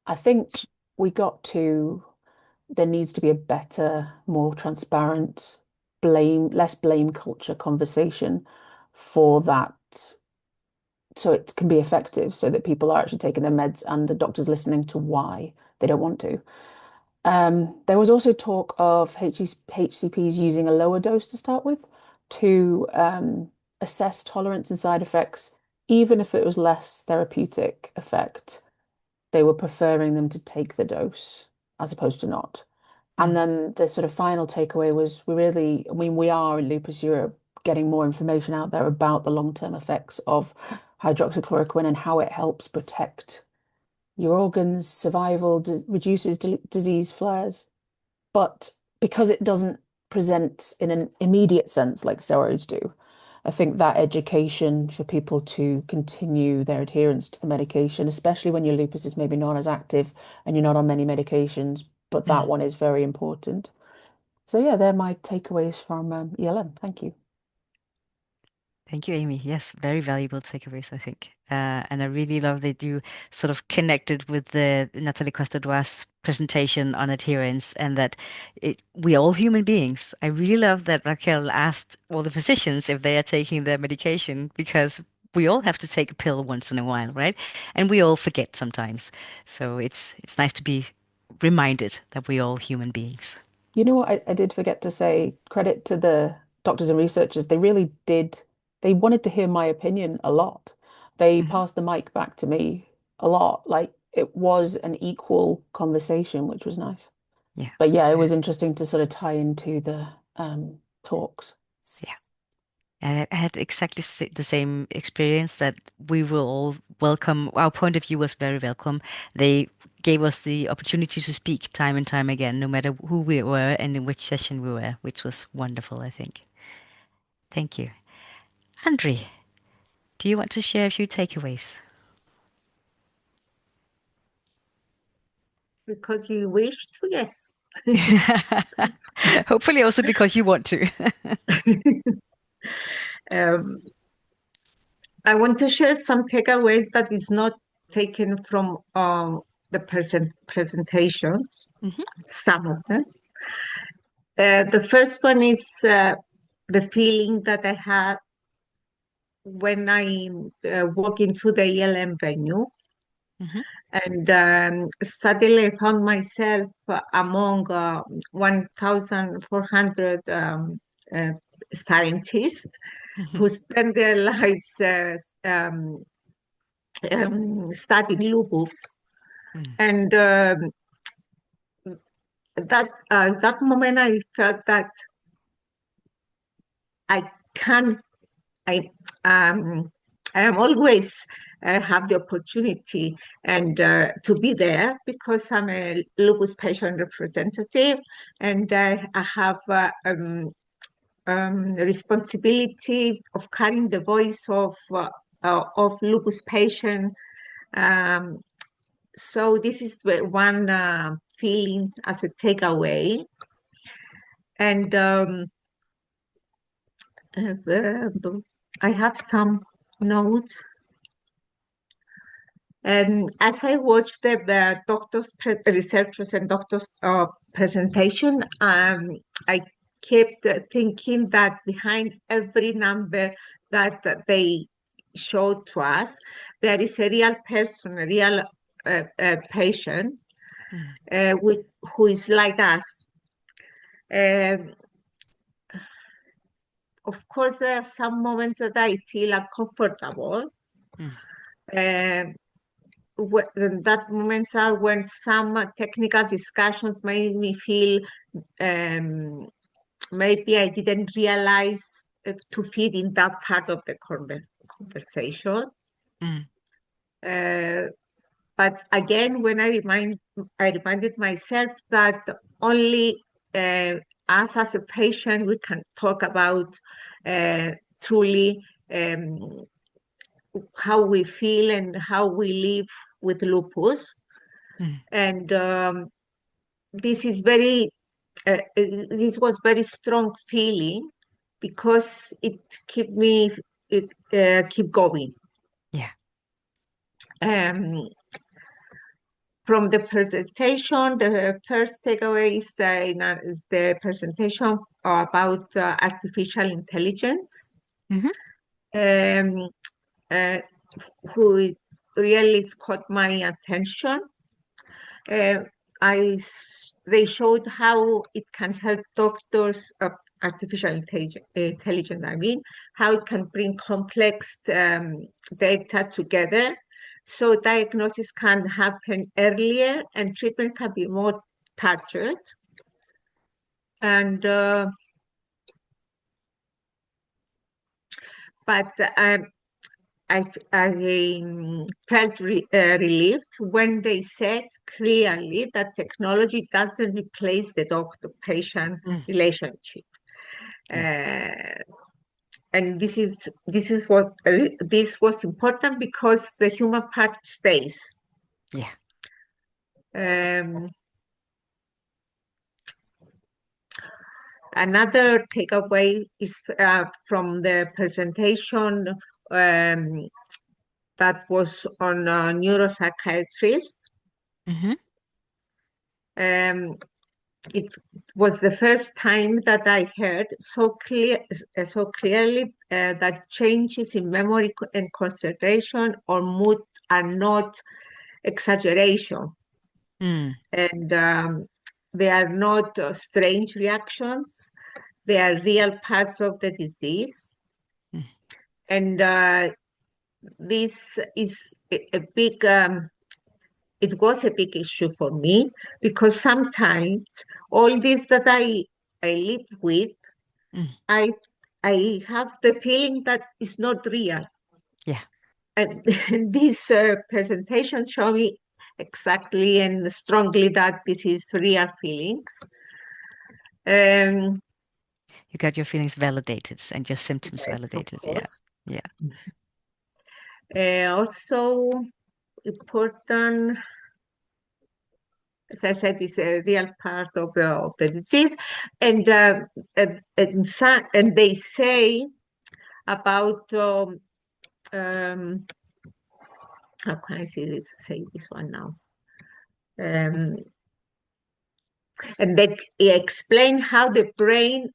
B: I think there needs to be a better, more transparent, less blame culture conversation for that. So it can be effective so that people are actually taking their meds and the doctor's listening to why they don't want to. There was also talk of HCPs using a lower dose to start with to assess tolerance and side effects, even if it was less therapeutic effect. They were preferring them to take the dose as opposed to not. And then the sort of final takeaway was we are in Lupus Europe getting more information out there about the long-term effects of hydroxychloroquine and how it helps protect your organs, survival, reduces disease flares. But because it doesn't present in an immediate sense like steroids do. I think that education for people to continue their adherence to the medication, especially when your lupus is maybe not as active and you're not on many medications, but that one is very important. So yeah, they're my takeaways from ELM. Thank you.
W: Thank you, Amy. Yes, very valuable takeaways, I think. And I really love that you sort of connected with the Nathalie Costa-Dois's presentation on adherence and that we're all human beings. I really love that Raquel asked all the physicians if they are taking their medication because we all have to take a pill once in a while, right? And we all forget sometimes. So it's nice to be reminded that we're all human beings.
B: You know what I did forget to say? Credit to the doctors and researchers. They really did. They wanted to hear my opinion a lot. They passed the mic back to me a lot. Like it was an equal conversation, which was nice.
W: Yeah.
B: But yeah, it was interesting to sort of tie into the talks.
W: Yeah. And I had exactly the same experience that we were all welcome. Our point of view was very welcome. They gave us the opportunity to speak time and time again, no matter who we were and in which session we were, which was wonderful, I think. Thank you. Andre, do you want to share a few takeaways?
H: Because you wish to, yes.
W: Hopefully also because you want to.
H: I want to share some takeaways that is not taken from the presentations, some of them. The first one is the feeling that I had when I walk into the ELM venue. And suddenly I found myself among 1,400 scientists who spend their lives studying lupus. And that moment I felt that I am always have the opportunity and to be there because I'm a lupus patient representative, and I have responsibility of carrying the voice of lupus patient. So this is one feeling as a takeaway. And I have some notes. As I watched the doctors, researchers and doctors' presentation, I kept thinking that behind every number that they showed to us, there is a real person, a real patient who is like us. Of course, there are some moments that I feel uncomfortable. That moments are when some technical discussions made me feel maybe I didn't realize to fit in that part of the conversation. But again, when I reminded myself that only us as a patient, we can talk about truly how we feel and how we live with lupus. And this is this was very strong feeling because it keep me keep going.
W: Yeah.
H: From the presentation, the first takeaway is the presentation about artificial intelligence, who really caught my attention. They showed how it can help doctors, artificial intelligence, I mean, how it can bring complex data together so diagnosis can happen earlier and treatment can be more targeted. And but I felt relieved when they said clearly that technology doesn't replace the doctor-patient relationship. And this was important because the human part stays.
W: Yeah.
H: Another takeaway is from the presentation that was on neuropsychiatrists. It was the first time that I heard so clearly that changes in memory and concentration or mood are not exaggeration. And they are not strange reactions. They are real parts of the disease. And this is a big, it was a big issue for me because sometimes all this that I live with, I have the feeling that it's not real.
W: Yeah.
H: And this presentation showed me exactly and strongly that this is real feelings.
W: You got your feelings validated and your symptoms validated. Yeah.
H: Also important, as I said, is a real part of the disease. And they say about how can I say this one now? And they explain how the brain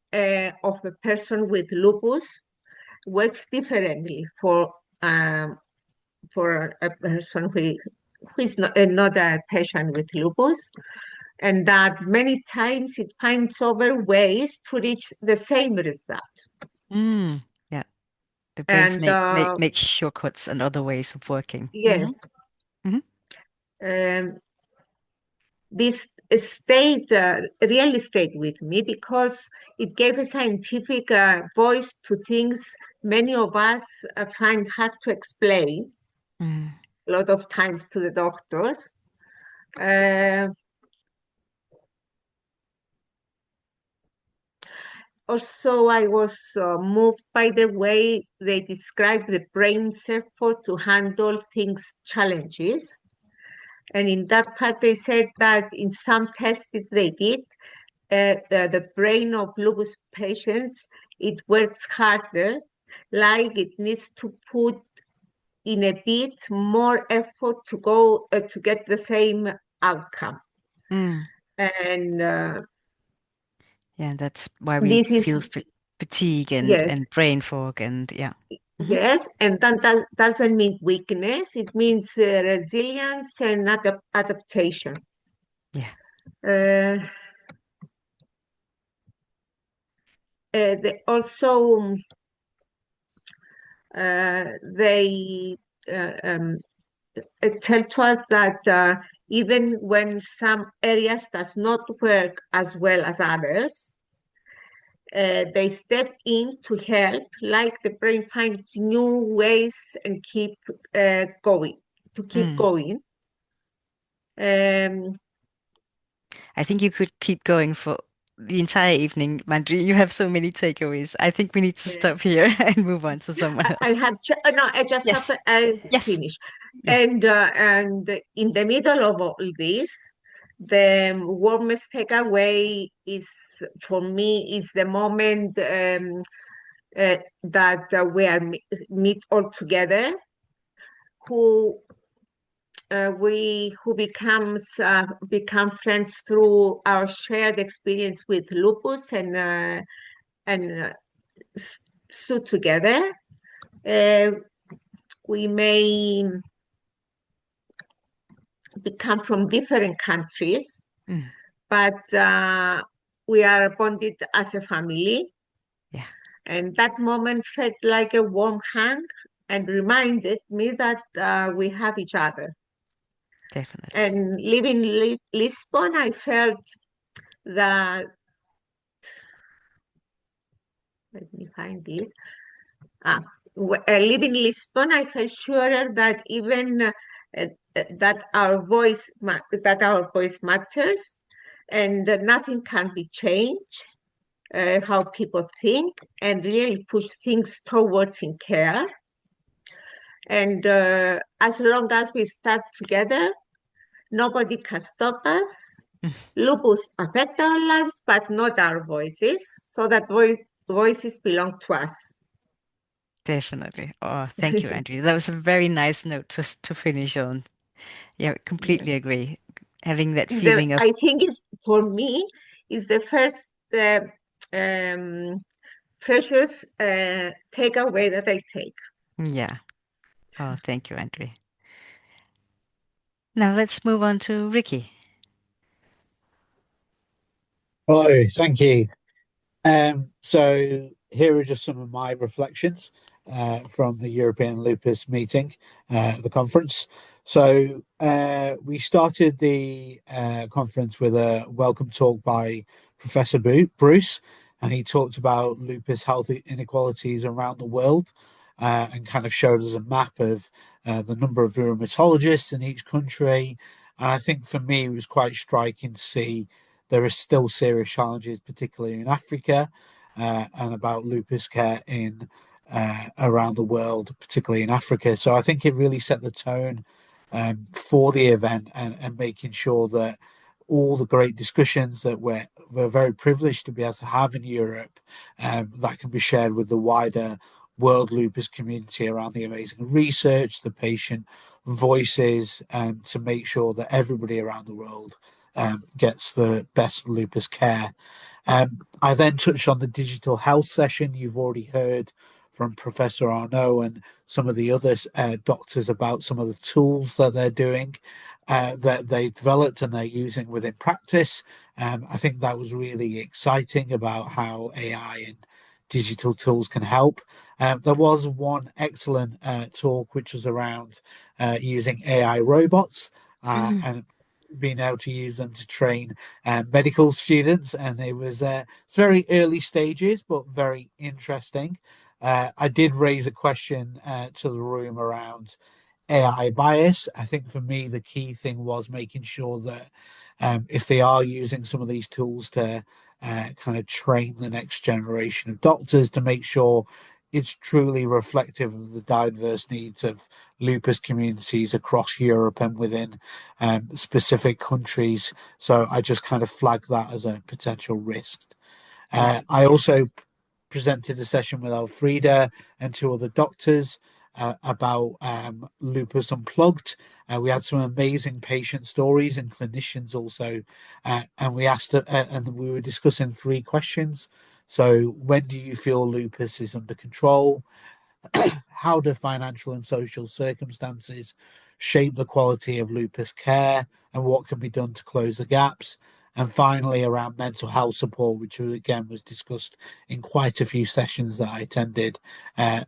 H: of a person with lupus works differently for a person who is not a patient with lupus, and that many times it finds other ways to reach the same result.
W: Yeah, the brains
H: and
W: make shortcuts and other ways of working.
H: Yes. This really stayed with me because it gave a scientific voice to things many of us find hard to explain a lot of times to the doctors. Also, I was moved by the way they describe the brain's effort to handle things, challenges. And in that part, they said that in some tests that they did, the brain of lupus patients, it works harder, like it needs to put in a bit more effort to go to get the same outcome. And
W: yeah, that's why we feel fatigue and brain fog and
H: Yes, and that doesn't mean weakness. It means resilience and adaptation.
W: Yeah.
H: Also, they tell to us that even when some areas does not work as well as others, they step in to help, like the brain finds new ways and keep going.
W: I think you could keep going for the entire evening, Mandri. You have so many takeaways. I think we need to stop here and move on to someone else.
H: I just have finished.
W: Yeah.
H: And in the middle of all this, the warmest takeaway is for me is the moment that we are meet all together, who become friends through our shared experience with lupus and stood together. We may become from different countries, but we are bonded as a family.
W: Yeah.
H: And that moment felt like a warm hug and reminded me that we have each other.
W: Definitely.
H: And living Lisbon, I felt that, let me find this. live in Lisbon, I felt sure that even that our voice matters, and nothing can be changed. How people think and really push things towards in care. And as long as we start together, nobody can stop us. Lupus affect our lives, but not our voices. So that voices belong to us.
W: Definitely. Oh, thank you, Andrea. That was a very nice note to finish on. Yeah, completely agree. Having that feeling of
H: I think it's for me is the first precious takeaway that I take.
W: yeah. Oh, thank you, Andrea. Now let's move on to Ricky.
G: Hello, thank you. So here are just some of my reflections from the European Lupus Meeting, the conference. So we started the conference with a welcome talk by Professor Bruce, and he talked about lupus health inequalities around the world and kind of showed us a map of the number of rheumatologists in each country. And I think for me, it was quite striking to see there are still serious challenges, particularly in Africa, and about lupus care in around the world, particularly in Africa. So I think it really set the tone for the event and making sure that all the great discussions that we're very privileged to be able to have in Europe that can be shared with the wider world lupus community around the amazing research, the patient voices, to make sure that everybody around the world gets the best lupus care. I then touched on the digital health session. You've already heard from Professor Arnaud and some of the other doctors about some of the tools that they're doing, that they developed and they're using within practice. I think that was really exciting about how AI and digital tools can help. There was one excellent talk which was around using AI robots and being able to use them to train medical students, and it was it's very early stages but very interesting. I did raise a question to the room around AI bias. I think for me the key thing was making sure that if they are using some of these tools to kind of train the next generation of doctors, to make sure it's truly reflective of the diverse needs of lupus communities across Europe and within specific countries. So I just kind of flagged that as a potential risk. I also presented a session with Elfrida and two other doctors about Lupus Unplugged. We had some amazing patient stories and clinicians also, and we asked, and we were discussing three questions. So, when do you feel lupus is under control? How do financial and social circumstances shape the quality of lupus care, and what can be done to close the gaps? And finally, around mental health support, which again was discussed in quite a few sessions that I attended,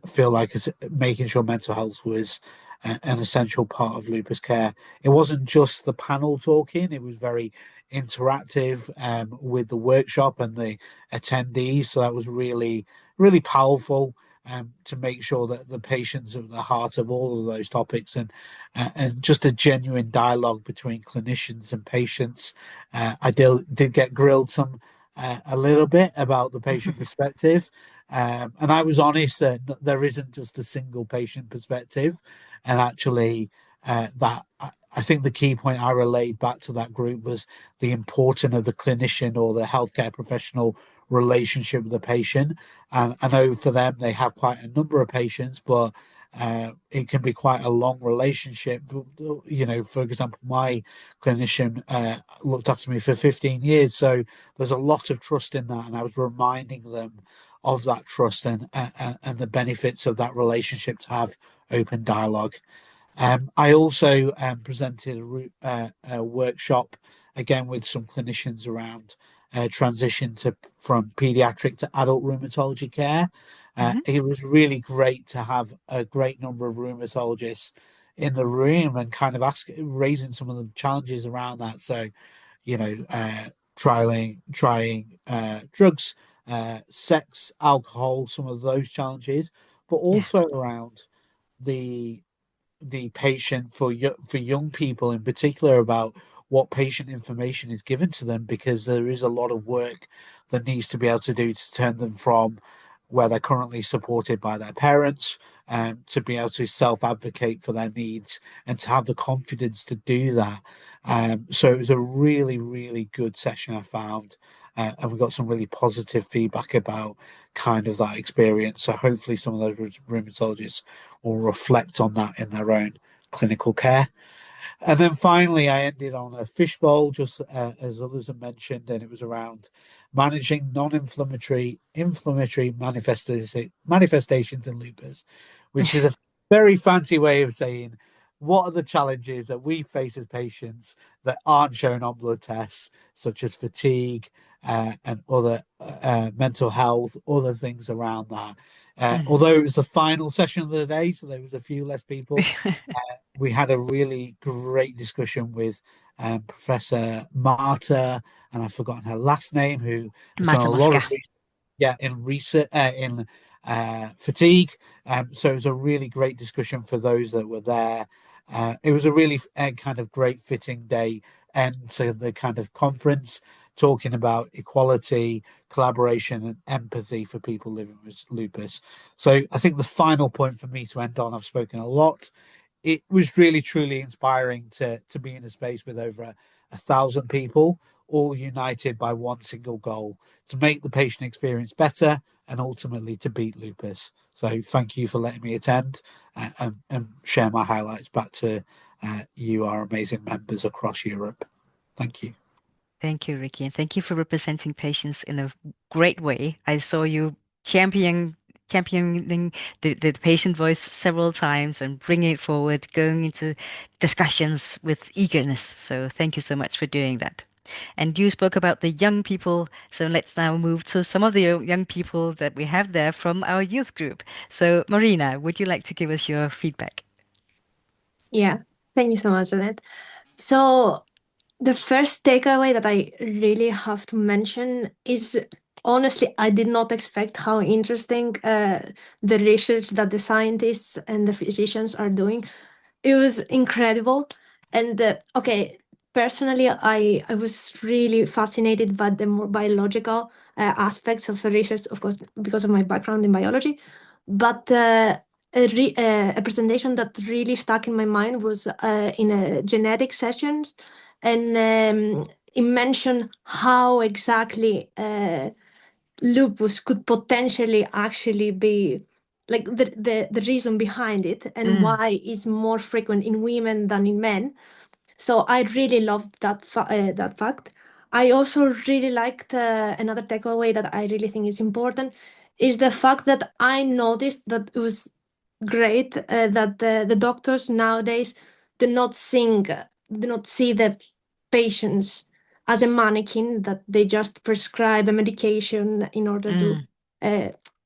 G: feel like making sure mental health was an essential part of lupus care. It wasn't just the panel talking, it was very interactive with the workshop and the attendees. So that was really, really powerful. To make sure that the patients are at the heart of all of those topics, and just a genuine dialogue between clinicians and patients. I did get grilled a little bit about the patient perspective, and I was honest that there isn't just a single patient perspective, and actually that I think the key point I relayed back to that group was the importance of the clinician or the healthcare professional relationship with the patient. And I know for them, they have quite a number of patients, but it can be quite a long relationship. You know, for example, my clinician looked after me for 15 years. So there's a lot of trust in that. And I was reminding them of that trust and the benefits of that relationship to have open dialogue. I also presented a workshop again with some clinicians around transition from pediatric to adult rheumatology care. It was really great to have a great number of rheumatologists in the room and kind of raising some of the challenges around that. So, you know, trying drugs, sex, alcohol, some of those challenges, but but also around the patient for young people in particular, about what patient information is given to them, because there is a lot of work that needs to be able to do to turn them from where they're currently supported by their parents to be able to self-advocate for their needs and to have the confidence to do that. So it was a really, really good session, I found. And we got some really positive feedback about kind of that experience. So hopefully some of those rheumatologists will reflect on that in their own clinical care. And then finally, I ended on a fishbowl, just as others have mentioned, and it was around managing non-inflammatory manifestations in lupus, which is a very fancy way of saying what are the challenges that we face as patients that aren't shown on blood tests, such as fatigue and other mental health, other things around that. Although it was the final session of the day, so there was a few less people, we had a really great discussion with Professor Marta, and I've forgotten her last name, who has done a lot of research in fatigue. So it was a really great discussion for those that were there. It was a really kind of great fitting day end to the kind of conference, talking about equality, collaboration, and empathy for people living with lupus. So I think the final point for me to end on, I've spoken a lot. It was really, truly inspiring to be in a space with over 1,000 people, all united by one single goal: to make the patient experience better and ultimately to beat lupus. So thank you for letting me attend and share my highlights back to you, our amazing members across Europe. Thank you.
W: Thank you, Ricky, and thank you for representing patients in a great way. I saw you championing the patient voice several times and bringing it forward, going into discussions with eagerness. So thank you so much for doing that. And you spoke about the young people. So let's now move to some of the young people that we have there from our youth group. So Marina, would you like to give us your feedback?
I: Yeah, thank you so much, Annette. So the first takeaway that I really have to mention is, honestly, I did not expect how interesting the research that the scientists and the physicians are doing. It was incredible. And okay, personally, I was really fascinated by the more biological aspects of the research, of course, because of my background in biology. But a presentation that really stuck in my mind was in a genetic sessions, and it mentioned how exactly lupus could potentially actually be like the reason behind it, and why it's more frequent in women than in men. So I really loved that fact. I also really liked another takeaway that I really think is important is the fact that I noticed that it was great that the doctors nowadays do not see the patients as a mannequin, that they just prescribe a medication in order to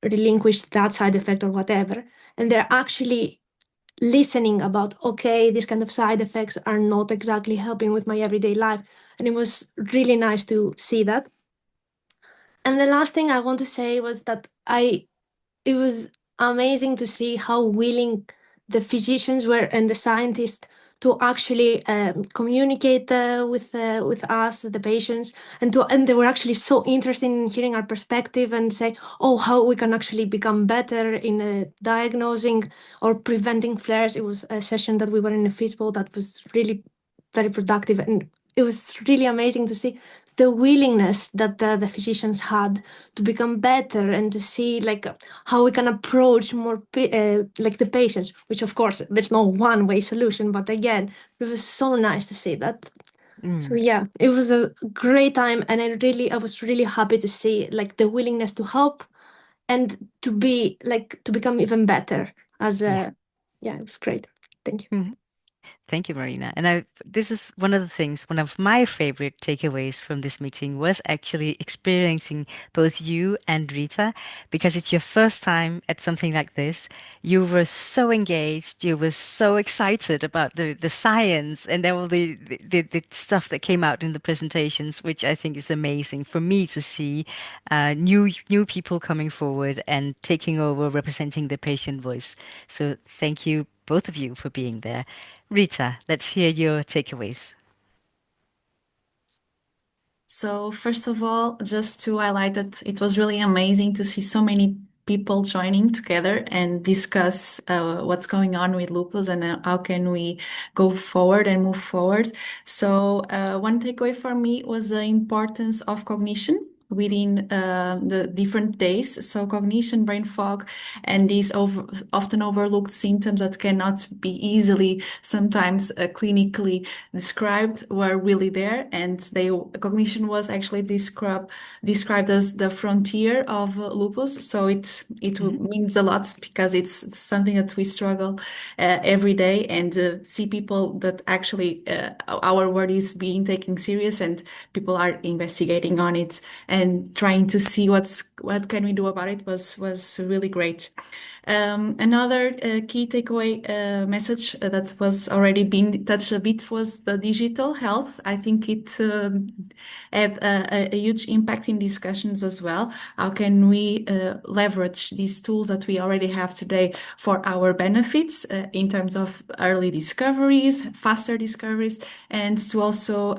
I: relinquish that side effect or whatever. And they're actually listening about, okay, these kind of side effects are not exactly helping with my everyday life. And it was really nice to see that. And the last thing I want to say was that it was amazing to see how willing the physicians were and the scientists to actually communicate with us, the patients, and they were actually so interested in hearing our perspective and say, oh, how we can actually become better in diagnosing or preventing flares. It was a session that we were in a fishbowl that was really very productive, and it was really amazing to see the willingness that the physicians had to become better and to see like how we can approach more like the patients, which of course there's no one way solution, but again, it was so nice to see that. So yeah, it was a great time, and I was really happy to see like the willingness to help and to become even better as yeah, it was great. Thank you.
W: Thank you, Marina. And this is one of the things, one of my favorite takeaways from this meeting was actually experiencing both you and Rita, because it's your first time at something like this. You were so engaged, you were so excited about the science and all the stuff that came out in the presentations, which I think is amazing for me to see new people coming forward and taking over, representing the patient voice. So thank you, both of you, for being there. Rita, let's hear your takeaways.
J: So first of all, just to highlight that it was really amazing to see so many people joining together and discuss what's going on with lupus and how can we go forward and move forward. So one takeaway for me was the importance of cognition within the different days. So cognition, brain fog, and these often overlooked symptoms that cannot be easily sometimes clinically described were really there. And cognition was actually described as the frontier of lupus. So it means a lot because it's something that we struggle every day, and see people that actually our word is being taken serious and people are investigating on it and trying to see what can we do about it was really great. Another key takeaway message that was already been touched a bit was the digital health. I think it had a huge impact in discussions as well. How can we leverage these tools that we already have today for our benefits in terms of early discoveries, faster discoveries, and to also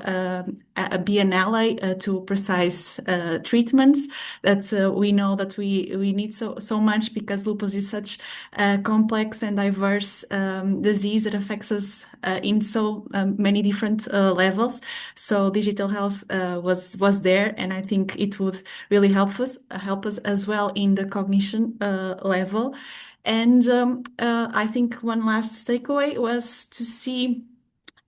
J: be an ally to precise treatments that we know that we need so much, because lupus is such a complex and diverse disease that affects us in so many different levels. So digital health was there, and I think it would really help us as well in the cognition level. And I think one last takeaway was to see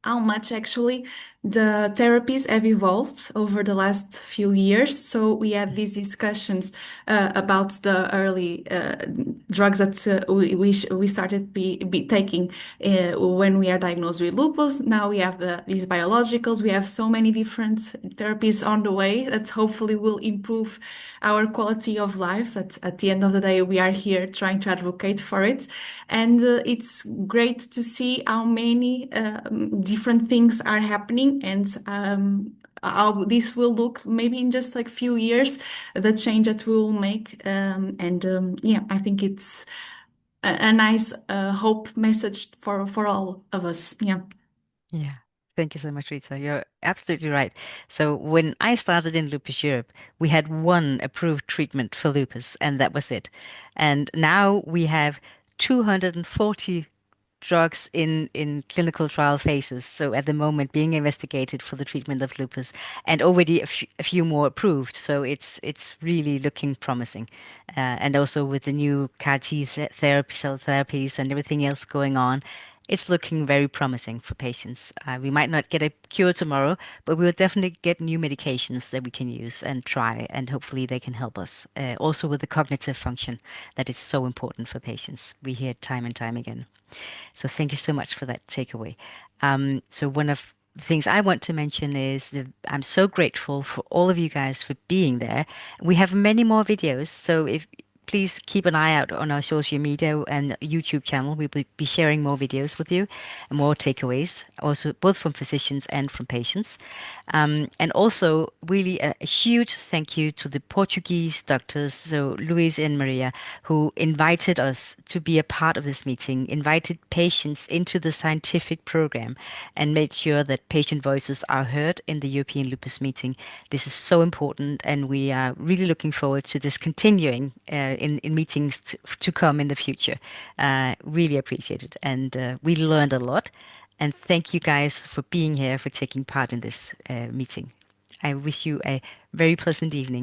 J: how much actually the therapies have evolved over the last few years. So we had these discussions about the early drugs that we started be taking when we are diagnosed with lupus. Now we have these biologicals. We have so many different therapies on the way that hopefully will improve our quality of life. At the end of the day, we are here trying to advocate for it. And it's great to see how many different things are happening, and how this will look maybe in just like few years, the change that we will make. Yeah, I think it's a nice hope message for all of us. Yeah.
W: Yeah. Thank you so much, Rita. You're absolutely right. So when I started in Lupus Europe, we had one approved treatment for lupus, and that was it. And now we have 240 drugs in clinical trial phases. So at the moment being investigated for the treatment of lupus, and already a few more approved. So it's really looking promising. And also with the new CAR T therapy, cell therapies and everything else going on, it's looking very promising for patients. We might not get a cure tomorrow, but we'll definitely get new medications that we can use and try, and hopefully they can help us. Also with the cognitive function that is so important for patients. We hear it time and time again. So thank you so much for that takeaway. So one of the things I want to mention is I'm so grateful for all of you guys for being there. We have many more videos, so please keep an eye out on our social media and YouTube channel. We will be sharing more videos with you and more takeaways, also both from physicians and from patients. And also really a huge thank you to the Portuguese doctors, so Luis and Maria, who invited us to be a part of this meeting, invited patients into the scientific program, and made sure that patient voices are heard in the European Lupus Meeting. This is so important, and we are really looking forward to this continuing in meetings to come in the future. Really appreciate it, and we learned a lot. And thank you guys for being here, for taking part in this meeting. I wish you a very pleasant evening.